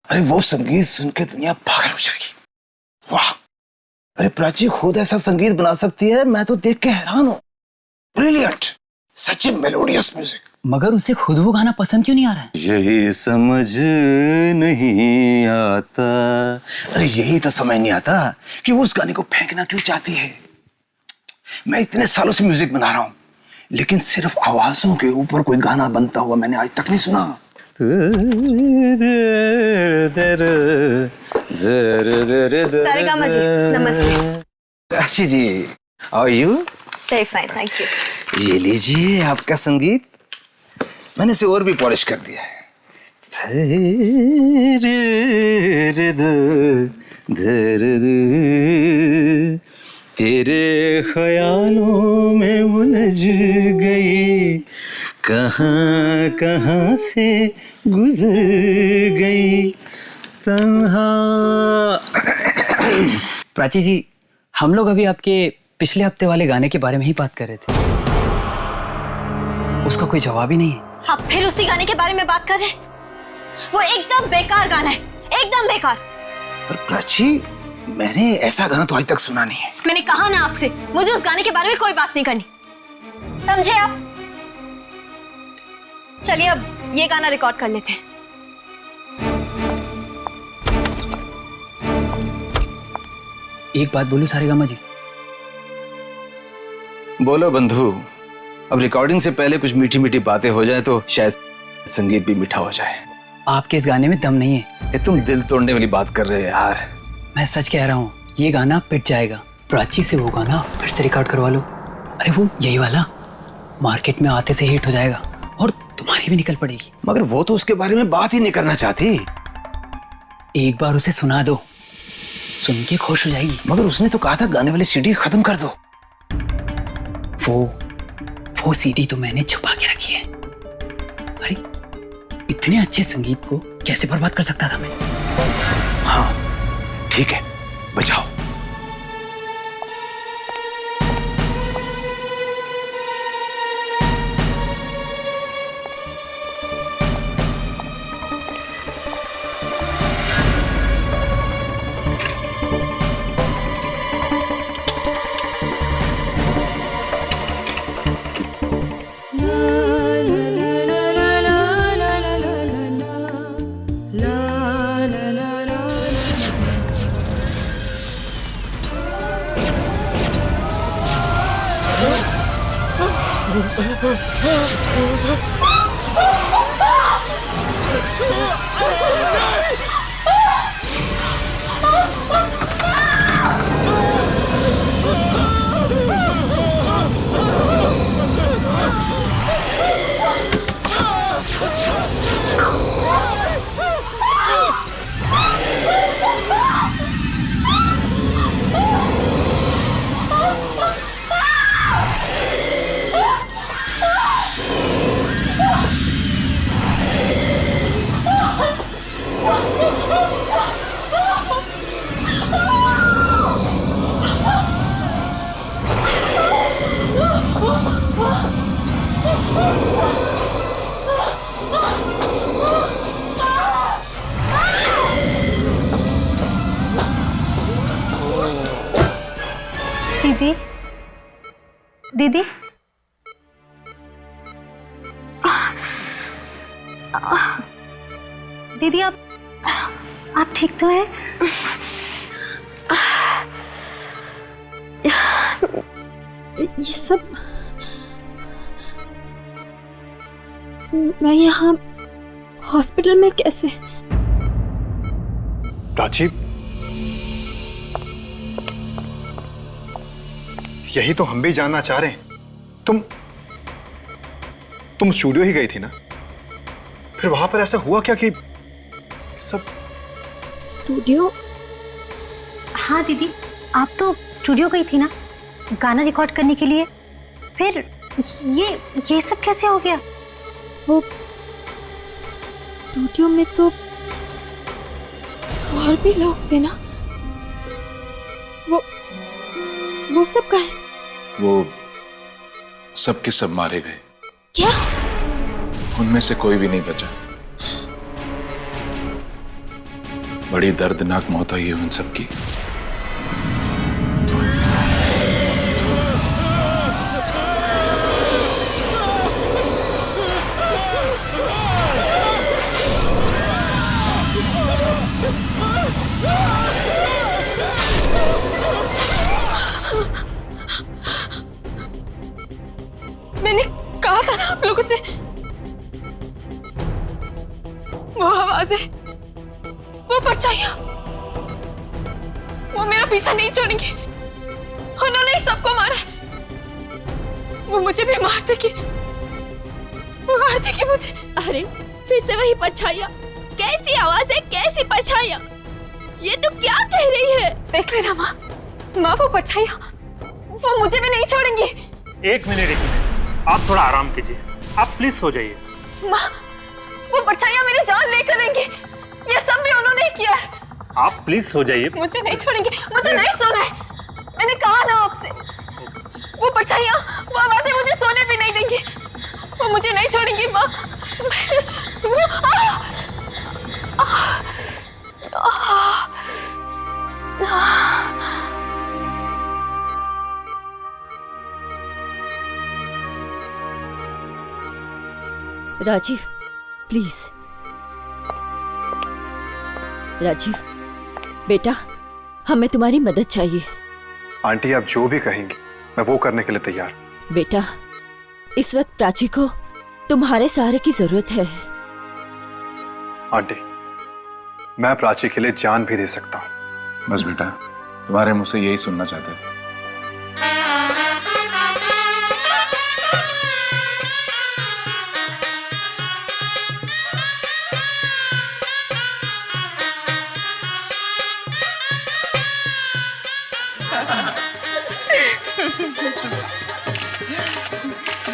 अरे वो संगीत सुन के दुनिया पागल हो जाएगी। वाह, अरे प्राची खुद ऐसा संगीत बना सकती है, मैं तो देख के हैरान हूँ। ब्रिलियंट, सच में मेलोडियस म्यूजिक। मगर उसे खुद वो गाना पसंद क्यों नहीं आ रहा है? यही समझ नहीं आता। अरे यही तो समझ नहीं आता कि वो उस गाने को फेंकना क्यों चाहती है। मैं इतने सालों से म्यूजिक बना रहा हूँ, लेकिन सिर्फ आवाजों के ऊपर कोई गाना बनता हुआ मैंने आज तक नहीं सुना। सारेगामा जी, नमस्ते। Rashi ji, how are you? Very fine, thank you. ये लीजिए आपका संगीत, मैंने इसे और भी पॉलिश कर दिया है। तेरे ख्यालों में उलझ गई, कहाँ कहाँ से गुजर गई तन्हा। प्राची जी, हम लोग अभी आपके पिछले हफ्ते वाले गाने के बारे में ही बात कर रहे थे। उसका कोई जवाब ही नहीं है। आप फिर उसी गाने के बारे में बात कर रहे हैं? वो एकदम बेकार गाना है, एकदम बेकार। पर प्राची, मैंने ऐसा गाना तो आज तक सुना नहीं है। मैंने कहा ना आपसे, मुझे उस गाने के बारे में कोई बात नहीं करनी, समझे आप? चलिए अब ये गाना रिकॉर्ड कर लेते हैं। एक बात बोलूं सारेगामा जी? बोलो बंधु। अब रिकॉर्डिंग से पहले कुछ मीठी मीठी बातें हो जाए तो शायद संगीत भी मीठा हो जाए। आपके इस गाने में दम नहीं है। ये तुम दिल तोड़ने वाली बात कर रहे हो यार। मैं सच कह रहा हूँ, ये गाना पिट जाएगा। प्राची से वो गाना फिर से रिकॉर्ड करवा लो। अरे वो यही वाला मार्केट में आते से हिट हो जाएगा और तुम्हारी भी निकल पड़ेगी। मगर वो तो उसके बारे में बात ही नहीं करना चाहती। एक बार उसे सुना दो, सुन के खुश हो जाएगी। मगर उसने तो कहा था गाने वाली सीडी खत्म कर दो। वो सीडी तो मैंने छुपा के रखी है। अरे इतने अच्छे संगीत को कैसे बर्बाद कर सकता था मैं? हाँ ठीक है, बचाओ। दीदी, दीदी, दीदी आप ठीक तो हैं? ये सब मैं यहाँ हॉस्पिटल में कैसे? प्राची, यही तो हम भी जानना चाह रहे हैं। तुम स्टूडियो ही गई थी ना? फिर वहां पर ऐसा हुआ क्या कि सब? स्टूडियो? हाँ दीदी, आप तो स्टूडियो गई थी ना गाना रिकॉर्ड करने के लिए। फिर ये सब कैसे हो गया? वो स्टूडियो में तो और भी लोग थे ना, वो सब कहाँ हैं? वो सब के सब मारे गए। क्या? उनमें से कोई भी नहीं बचा। बड़ी दर्दनाक मौत हुई है उन सब की। मैंने कहा था ना आप लोगों से, वो आवाजें, वो परछाइयां, वो मेरा पीछा नहीं छोड़ेंगे। उन्होंने ही सबको मारा, वो मुझे भी मार देगी, वो मार देगी मुझे। अरे फिर से वही परछाइयां, कैसी आवाज है, कैसी परछाइयां? ये तू क्या कह रही है? देख लेना माँ, माँ वो परछाइयां, वो मुझे भी नहीं छोड़ेंगी। एक मिनट, आप थोड़ा आराम कीजिए, आप प्लीज सो जाइए। माँ वो परछाइयां मेरी जान लेकर लेंगी, ये सब भी उन्होंने ही किया है। आप प्लीज सो जाइए। मुझे नहीं छोड़ेंगे, मुझे नहीं सोना है, मैंने कहा ना आपसे। वो परछाइयां, वो आवाजें मुझे सोने भी नहीं देंगी, वो मुझे नहीं छोड़ेंगी माँ। राजीव प्लीज, राजीव बेटा, हमें तुम्हारी मदद चाहिए। आंटी आप जो भी कहेंगी मैं वो करने के लिए तैयार। बेटा इस वक्त प्राची को तुम्हारे सहारे की जरूरत है। आंटी मैं प्राची के लिए जान भी दे सकता हूँ। बस बेटा, तुम्हारे मुंह से यही सुनना चाहते थे।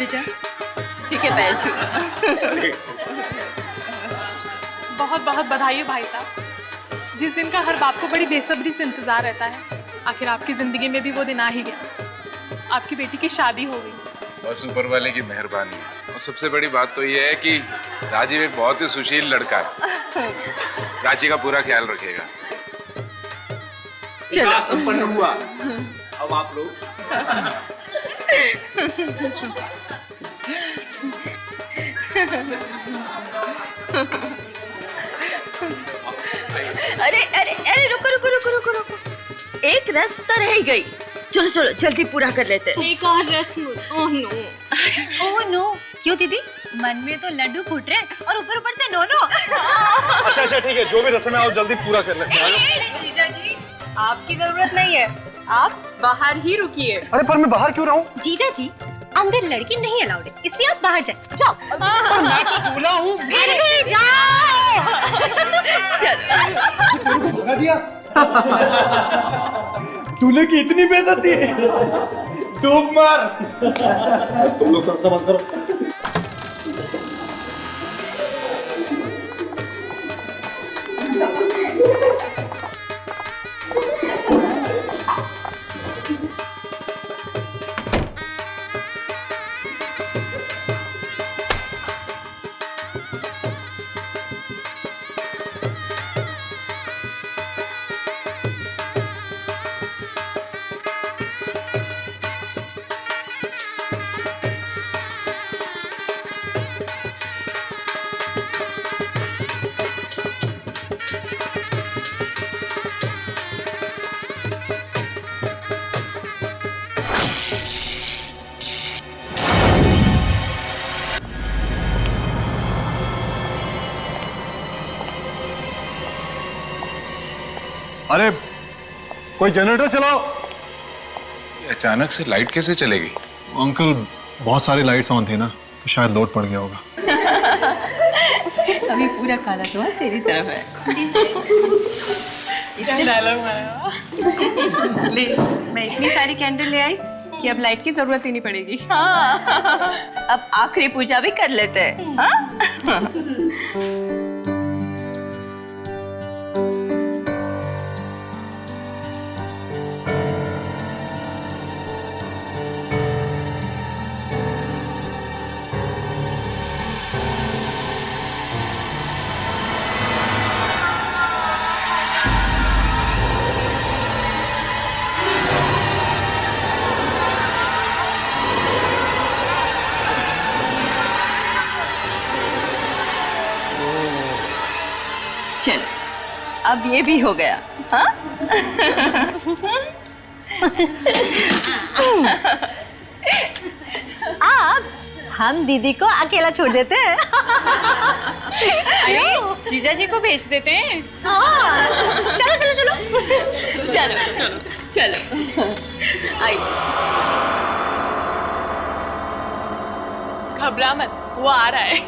बेटा ठीक है, मैं छू। बहुत बहुत बधाई हो भाई साहब, जिस दिन का हर बाप को बड़ी बेसब्री से इंतजार रहता है, आखिर आपकी जिंदगी में भी वो दिन आ ही गया। आपकी बेटी की शादी हो गई। बस ऊपर वाले की मेहरबानी है। और सबसे बड़ी बात तो ये है कि राजीव एक बहुत ही सुशील लड़का है, प्राची का पूरा ख्याल रखेगा। चलो संपन्न हुआ, अब आप लोग। अरे अरे अरे रुको रुको रुको रुको रुको, एक रस्म तो रह गई। चलो चलो जल्दी पूरा कर लेते हैं। एक और रस्म। ओह नो, ओह नो, क्यों दीदी? मन में तो लड्डू फूट रहे और ऊपर ऊपर से नो नो। अच्छा अच्छा ठीक है, जो भी रस्म है आप जल्दी पूरा कर लेते हैं। जीजा जी आपकी जरूरत नहीं है, आप बाहर ही रुकिए। अरे पर मैं बाहर क्यों रहूं? जीजा जी अंदर लड़की नहीं अलाउड है, इसलिए आप बाहर जाए। जाओ। पर मैं तो दूल्हा हूँ। फिर भी जाओ। भगा दिया। दूल्हे की इतनी बेइज्जती है, डूब मार। तुम लोग थोड़ा सा बंद करो। अरे कोई जनरेटर चलाओ। अचानक से लाइट कैसे चलेगी? अंकल बहुत सारी लाइट्स ऑन थी ना, तो शायद लोड पड़ गया होगा। अभी पूरा काला तो तेरी तरफ है। डायलॉग मारा। ले, मैं इतनी सारी कैंडल ले आई कि अब लाइट की जरूरत ही नहीं पड़ेगी। हाँ, अब आखिरी पूजा भी कर लेते हैं। हाँ? चलो अब ये भी हो गया। हाँ? अब हम दीदी को अकेला छोड़ देते हैं। अरे जीजा जी को भेज देते हैं। हाँ, चलो चलो चलो चलो चलो चलो आई। घबरा मत, वो आ रहा है।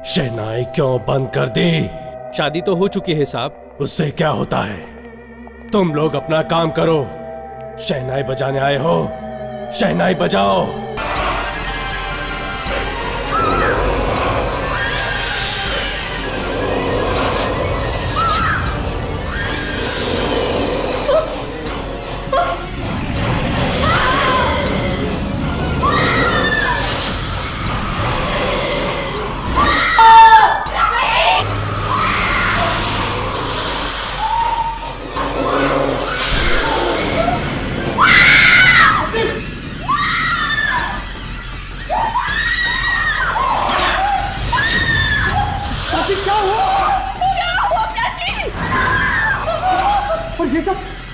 शहनाई क्यों बंद कर दी? शादी तो हो चुकी है साहब। उससे क्या होता है? तुम लोग अपना काम करो। शहनाई बजाने आए हो, शहनाई बजाओ।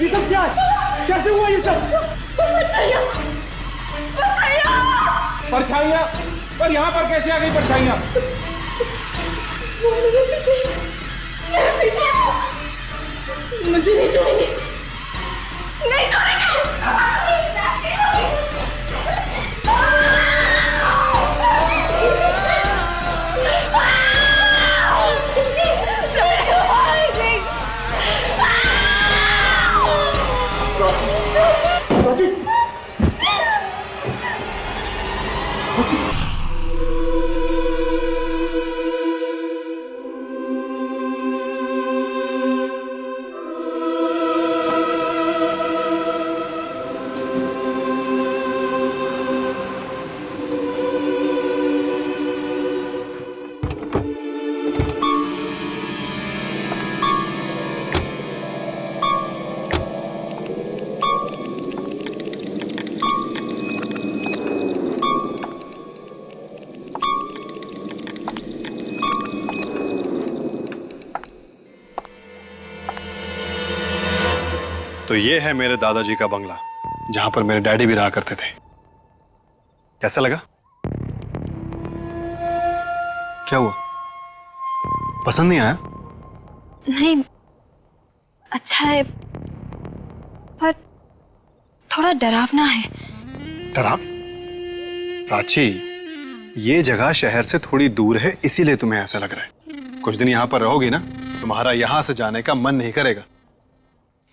ये सब क्या है? कैसे हुआ ये सब? परछाइयाँ, पर यहाँ पर कैसे आ गई परछाइयाँ? मुझे नहीं छोड़ेंगे, नहीं छोड़ेंगे। तो ये है मेरे दादाजी का बंगला, जहां पर मेरे डैडी भी रहा करते थे। कैसा लगा? क्या हुआ? पसंद नहीं आया? नहीं, अच्छा है पर थोड़ा डरावना है। डराव? प्राची, ये जगह शहर से थोड़ी दूर है, इसीलिए तुम्हें ऐसा लग रहा है। कुछ दिन यहां पर रहोगी ना, तुम्हारा यहां से जाने का मन नहीं करेगा।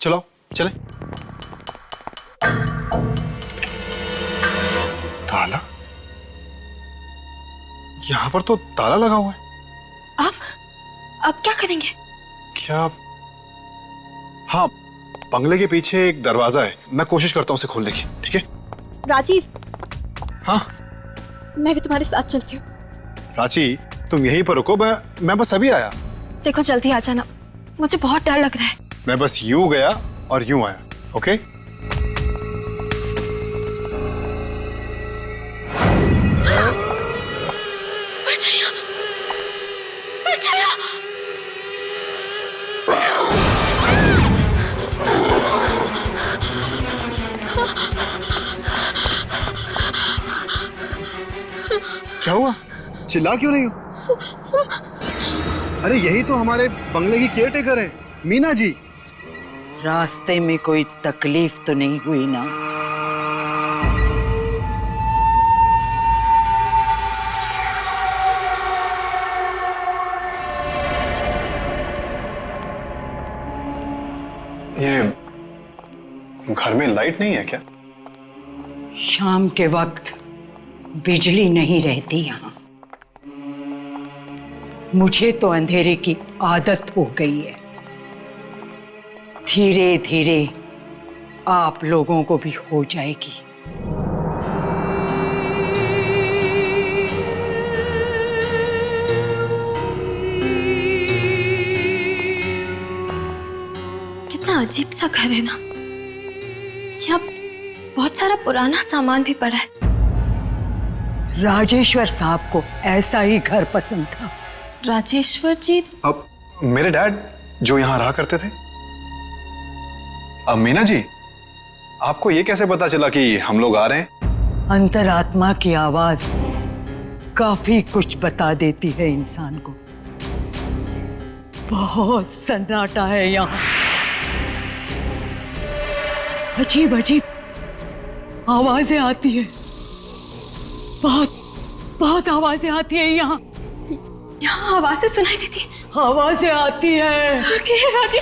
चलो चले। ताला? यहां पर तो ताला लगा हुआ है। अब क्या करेंगे? क्या? हाँ, बंगले के पीछे एक दरवाजा है, मैं कोशिश करता हूँ उसे खोलने की। ठीक है राजीव। हाँ, मैं भी तुम्हारे साथ चलती हूँ। प्राची, तुम यहीं पर रुको, मैं बस अभी आया। देखो जल्दी आ जाना, मुझे बहुत डर लग रहा है। मैं बस यूं गया और यूं आया। ओके? परछाइयाँ, परछाइयाँ। क्या हुआ? चिल्ला क्यों रही हो? अरे यही तो हमारे बंगले की केयरटेकर है, मीना जी। रास्ते में कोई तकलीफ तो नहीं हुई ना? ये घर में लाइट नहीं है क्या? शाम के वक्त बिजली नहीं रहती यहाँ। मुझे तो अंधेरे की आदत हो गई है। धीरे धीरे आप लोगों को भी हो जाएगी। कितना अजीब सा घर है ना। यहाँ बहुत सारा पुराना सामान भी पड़ा है। राजेश्वर साहब को ऐसा ही घर पसंद था। राजेश्वर जी? अब मेरे डैड जो यहाँ रहा करते थे। अब मीना जी, आपको ये कैसे पता चला कि हम लोग आ रहे हैं? अंतरात्मा की आवाज काफी कुछ बता देती है इंसान को। बहुत सन्नाटा है यहाँ, अजीब अजीब आवाजें आती है, बहुत बहुत आवाजें आती है यहाँ। यहाँ आवाजें सुनाई देती? आवाजें आती है। आती है राजी?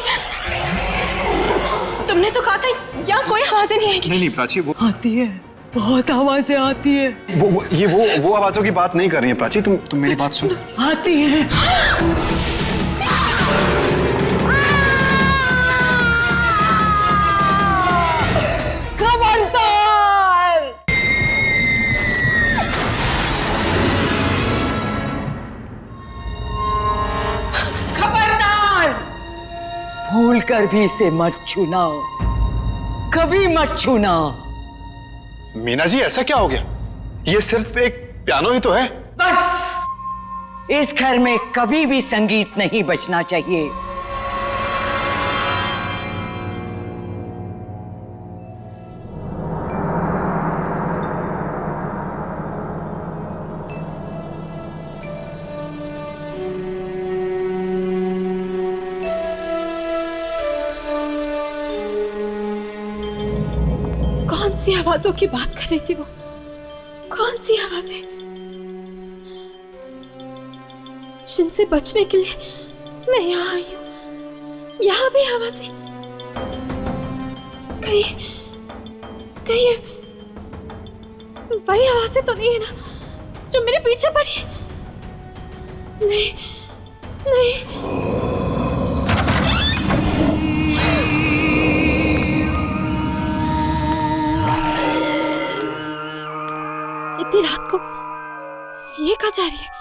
तुमने तो कहा था यहाँ कोई आवाजें नहीं आएगी। नहीं प्राची, वो आती है, बहुत आवाजें आती है। वो आवाजों की बात नहीं कर रही है प्राची, तुम मेरी बात सुनो। आती है। खबरदार! खबरदार! भूल कर भी इसे मत छूना, कभी मत छूना। मीना जी, ऐसा क्या हो गया? ये सिर्फ एक पियानो ही तो है। बस, इस घर में कभी भी संगीत नहीं बजना चाहिए। कौन सी आवाजों की बात कर रही थी वो? कौन सी आवाजें जिनसे बचने के लिए मैं यहाँ आई हूँ? यहाँ भी आवाजें? कहीं कहीं वही आवाजें तो नहीं है ना जो मेरे पीछे पड़ी है? नहीं नहीं। इतनी रात को ये कहाँ जा रही है?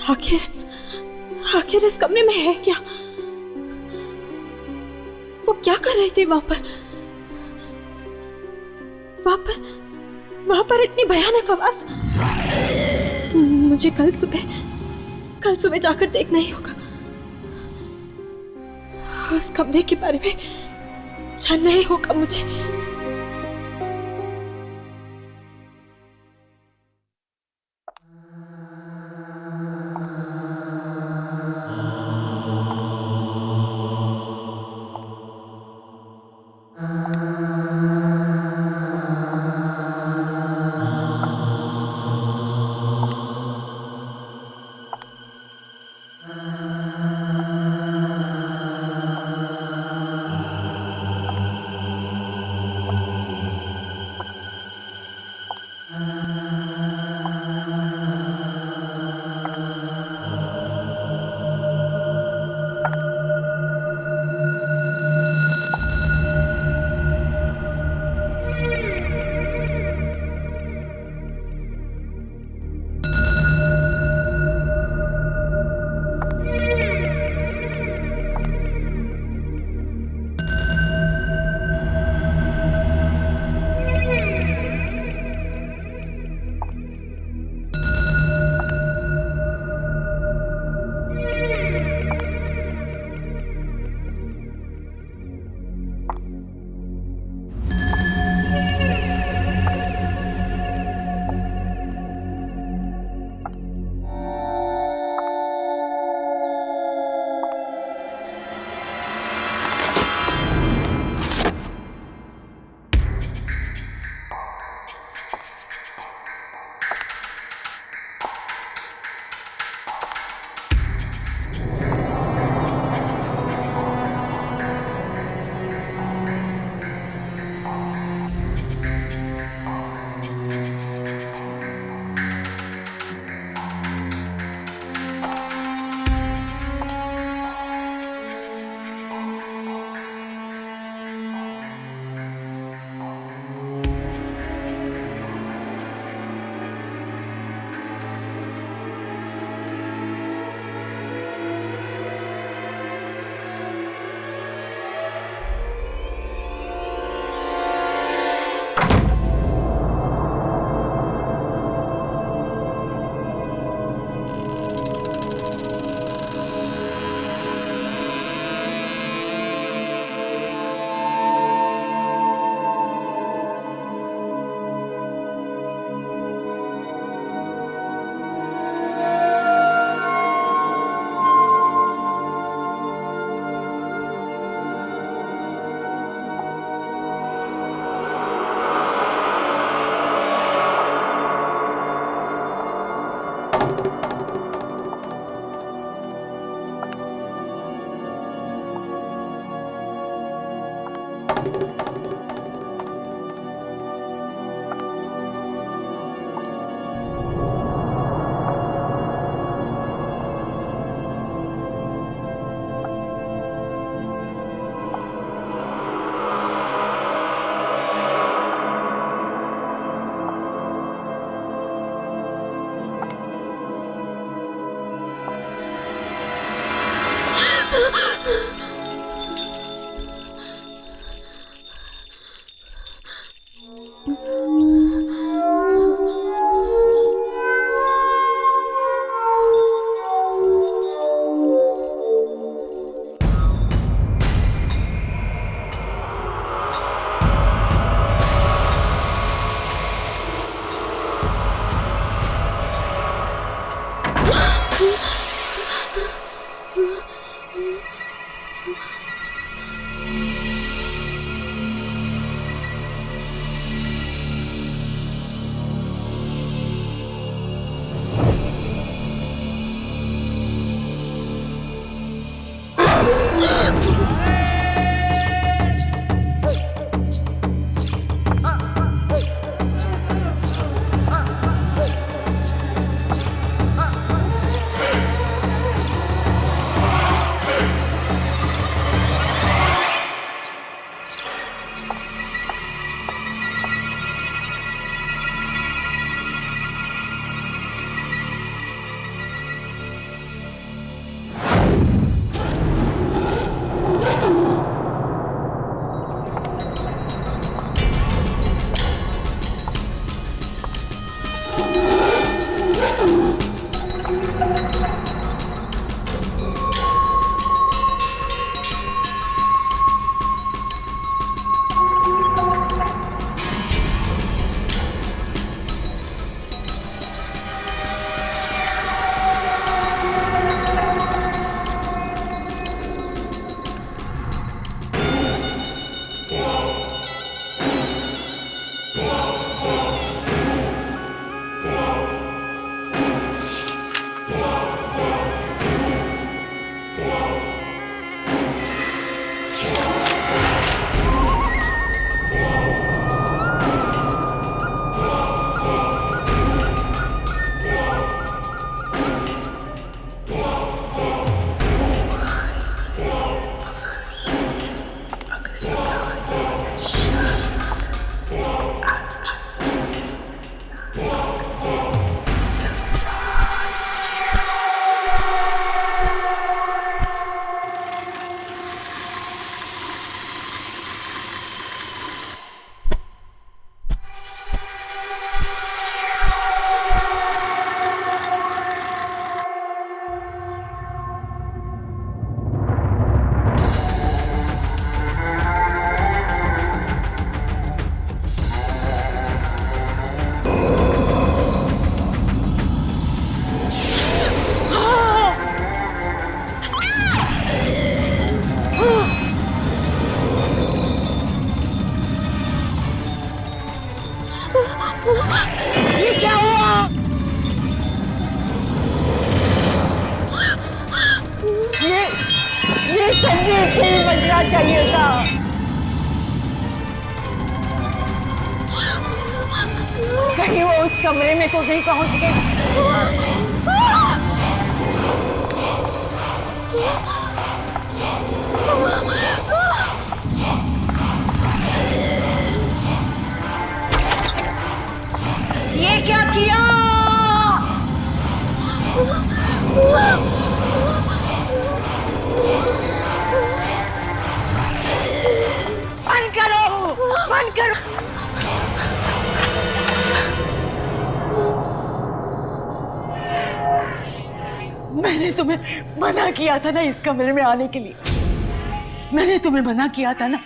आखिर इस कमरे में है क्या? वो क्या कर रहे थे वहां पर इतनी भयानक आवाज। मुझे कल सुबह जाकर देखना ही होगा। उस कमरे के बारे में जानना ही होगा मुझे। चाहिए था। कहीं वो उस कमरे में तो नहीं पहुंच गई। ये क्या किया? बंद करो, बंद करो। मैंने तुम्हें मना किया था ना इस कमरे में आने के लिए। मैंने तुम्हें मना किया था ना,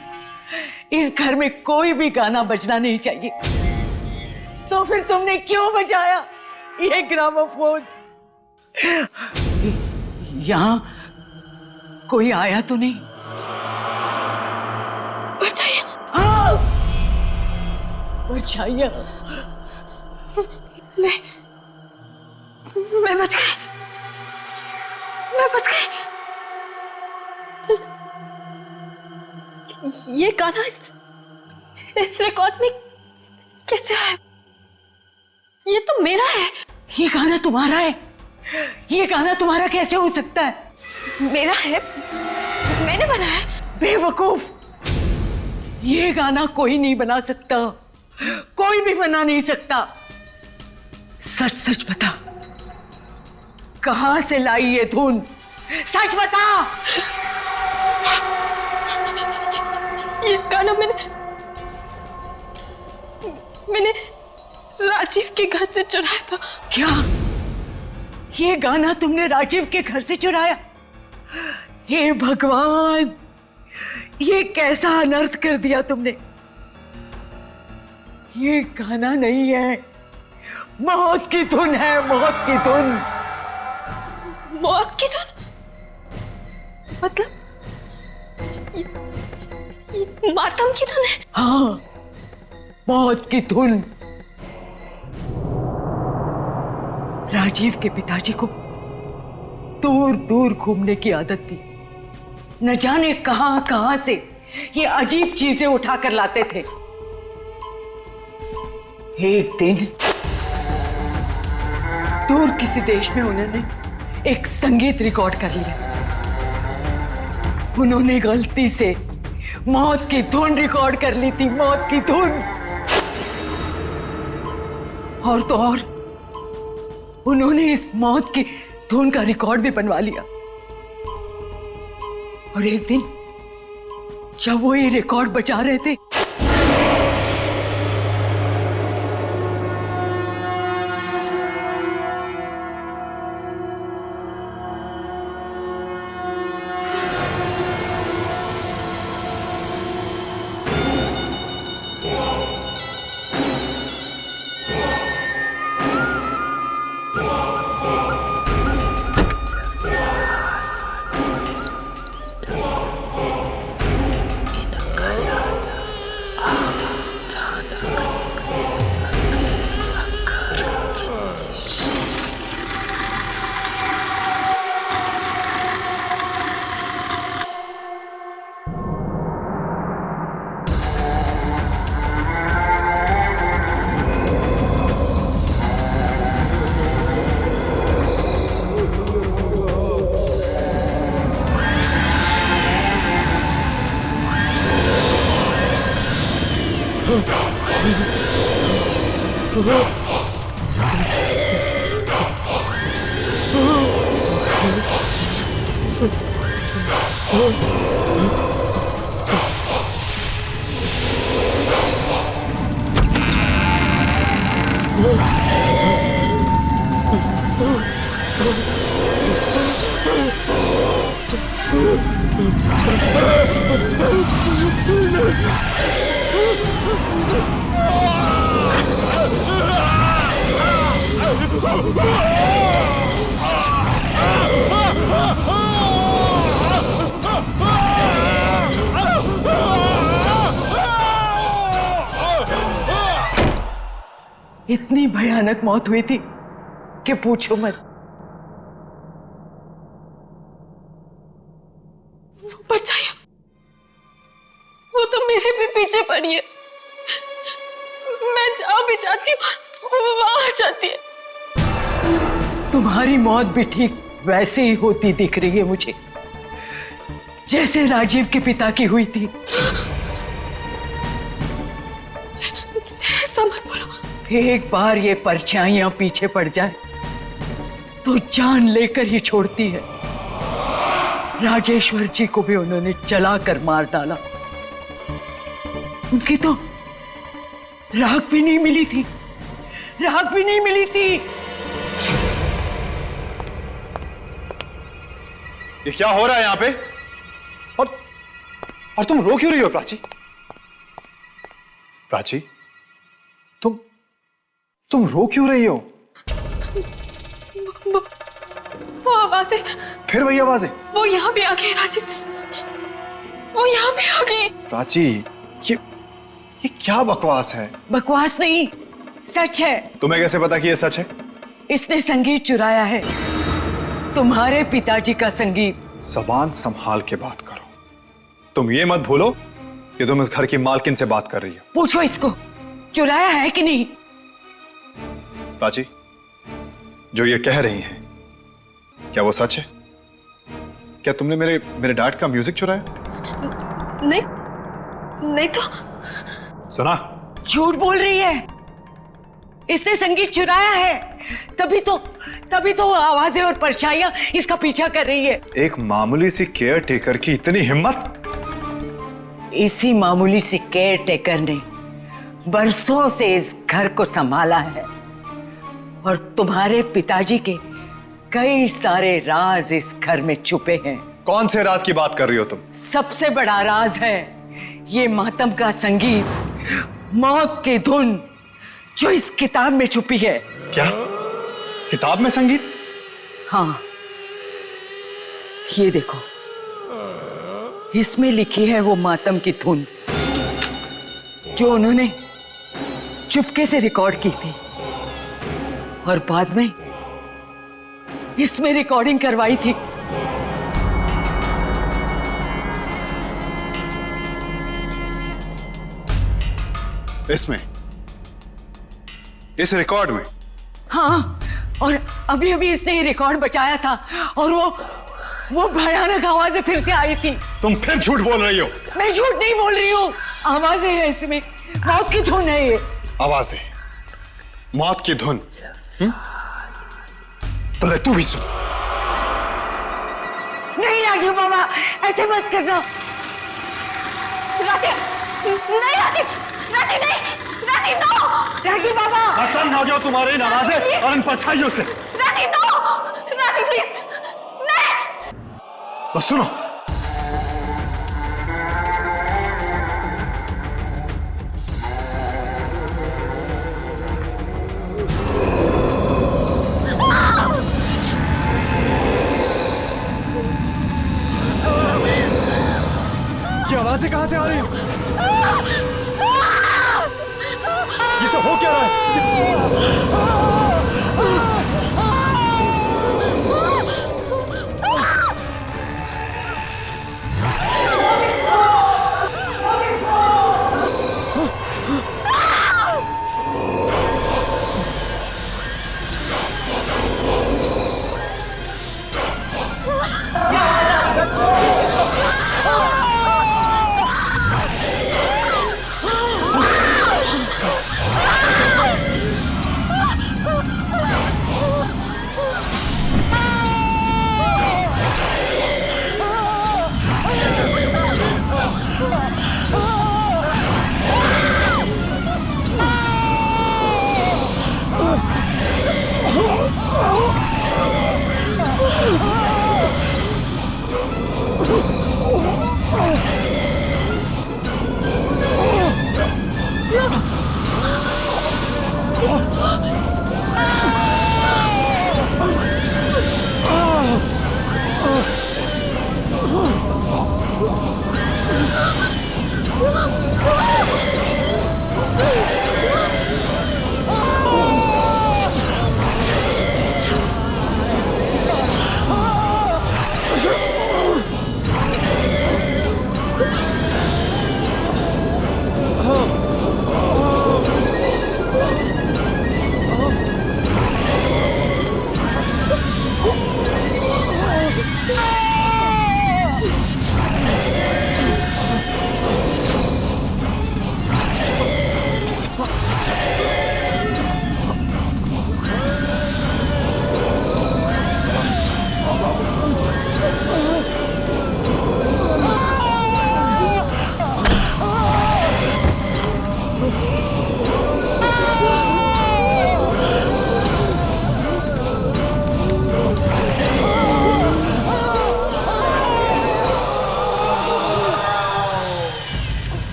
इस घर में कोई भी गाना बजना नहीं चाहिए। तो फिर तुमने क्यों बजाया ये ग्रामोफोन? यहाँ कोई आया तो नहीं? परछाइयाँ। हाँ, परछाइयाँ। मैं बच गई, मैं बच गई। ये गाना इस रिकॉर्ड में कैसे आया? ये तो मेरा है। ये गाना तुम्हारा है? ये गाना तुम्हारा कैसे हो सकता है? मेरा है, मैंने बनाया। बेवकूफ, ये गाना कोई नहीं बना सकता, कोई भी बना नहीं सकता। सच सच बता, कहां से लाई ये धुन? सच बता। ये गाना मैंने राजीव के घर से चुराया था। क्या? ये गाना तुमने राजीव के घर से चुराया? हे भगवान, ये कैसा अनर्थ कर दिया तुमने। ये गाना नहीं है, मौत की धुन है, मौत की धुन। मौत की धुन? मतलब ये मातम की धुन है? हाँ, मौत की धुन। राजीव के पिताजी को दूर दूर घूमने की आदत थी। न जाने कहां कहां से ये अजीब चीजें उठाकर लाते थे। एक दिन दूर किसी देश में उन्होंने एक संगीत रिकॉर्ड कर लिया। उन्होंने गलती से मौत की धुन रिकॉर्ड कर ली थी, मौत की धुन। और तो और उन्होंने इस मौत की धुन का रिकॉर्ड भी बनवा लिया। और एक दिन जब वो ये रिकॉर्ड बजा रहे थे, इतनी भयानक मौत हुई थी कि पूछो मत। वो परछाइयाँ पीछे पड़ी है। मैं जहाँ भी जाती हूँ वो वहां जाती है। तुम्हारी मौत भी ठीक वैसे ही होती दिख रही है मुझे, जैसे राजीव के पिता की हुई थी। ऐसा मत बोलो। एक बार ये परछाइयां पीछे पड़ जाए तो जान लेकर ही छोड़ती है। राजेश्वर जी को भी उन्होंने जलाकर मार डाला। उनकी तो राख भी नहीं मिली थी, राख भी नहीं मिली थी। ये क्या हो रहा है यहाँ पे? और तुम रो क्यों रही हो प्राची? प्राची, तुम रो क्यों रही हो? वो आवाजें, फिर वही आवाजें? वो यहाँ भी आ गई राजीव, वो यहाँ भी आ गई। प्राची, ये क्या बकवास है? बकवास नहीं, सच है। तुम्हें कैसे पता कि ये सच है? इसने संगीत चुराया है, तुम्हारे पिताजी का संगीत। जबान संभाल के बात करो। तुम ये मत भूलो कि तुम इस घर की मालकिन से बात कर रही हो। पूछो इसको, चुराया है कि नहीं? प्राची, जो ये कह रही हैं, क्या वो सच है? क्या तुमने मेरे डैड का म्यूजिक चुराया? नहीं तो। सुना? झूठ बोल रही है, इसने संगीत चुराया है। तभी तो आवाजें और परछाइयां इसका पीछा कर रही है। एक मामूली सी केयर टेकर की इतनी हिम्मत? इसी मामूली सी केयर टेकर ने बरसों से इस घर को संभाला है और तुम्हारे पिताजी के कई सारे राज इस घर में छुपे हैं। कौन से राज की बात कर रही हो तुम? सबसे बड़ा राज है ये मातम का संगीत, मौत की धुन जो इस किताब में छुपी है। क्या? किताब में संगीत? हाँ, ये देखो, इसमें लिखी है वो मातम की धुन जो उन्होंने चुपके से रिकॉर्ड की थी और बाद में इसमें रिकॉर्डिंग करवाई थी। इसमें, इस रिकॉर्ड में? हाँ, और अभी अभी इसने ये रिकॉर्ड बचाया था और वो भयानक आवाजें फिर से आई थी। तुम फिर झूठ बोल रही हो। मैं झूठ नहीं बोल रही हूँ, आवाजें हैं इसमें, मौत की धुन है ये। आवाजें, मौत की धुन? तो ले तू भी सुन। नहीं राजीव बाबा, ऐसे मत करना। राजीव नहीं, राजीव नहीं, राजीव नो, राजीव बाबा। खत्म हो जाओ तुम्हारी नवाज़ें और इन परछाइयों से। राजीव नो, राजीव प्लीज नहीं। बस सुनो, ये आवाजें कहां से आ रही हैं? ये सब हो क्या रहा है?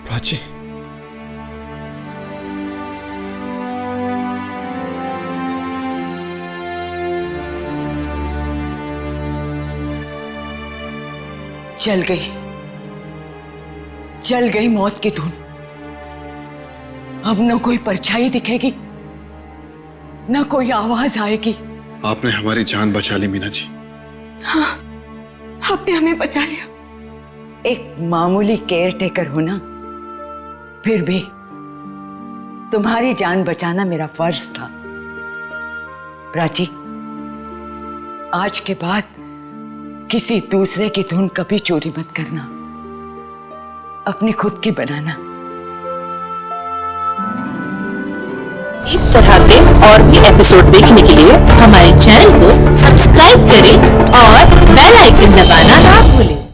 प्राची, जल गई मौत की धुन। अब न कोई परछाई दिखेगी, न कोई आवाज आएगी। आपने हमारी जान बचा ली मीना जी। हाँ, आपने हमें बचा लिया। एक मामूली केयर टेकर हो ना, फिर भी तुम्हारी जान बचाना मेरा फर्ज था। प्राची, आज के बाद किसी दूसरे की धुन कभी चोरी मत करना, अपनी खुद की बनाना। इस तरह के और भी एपिसोड देखने के लिए हमारे चैनल को सब्सक्राइब करें और बेल आइकन दबाना ना भूलें।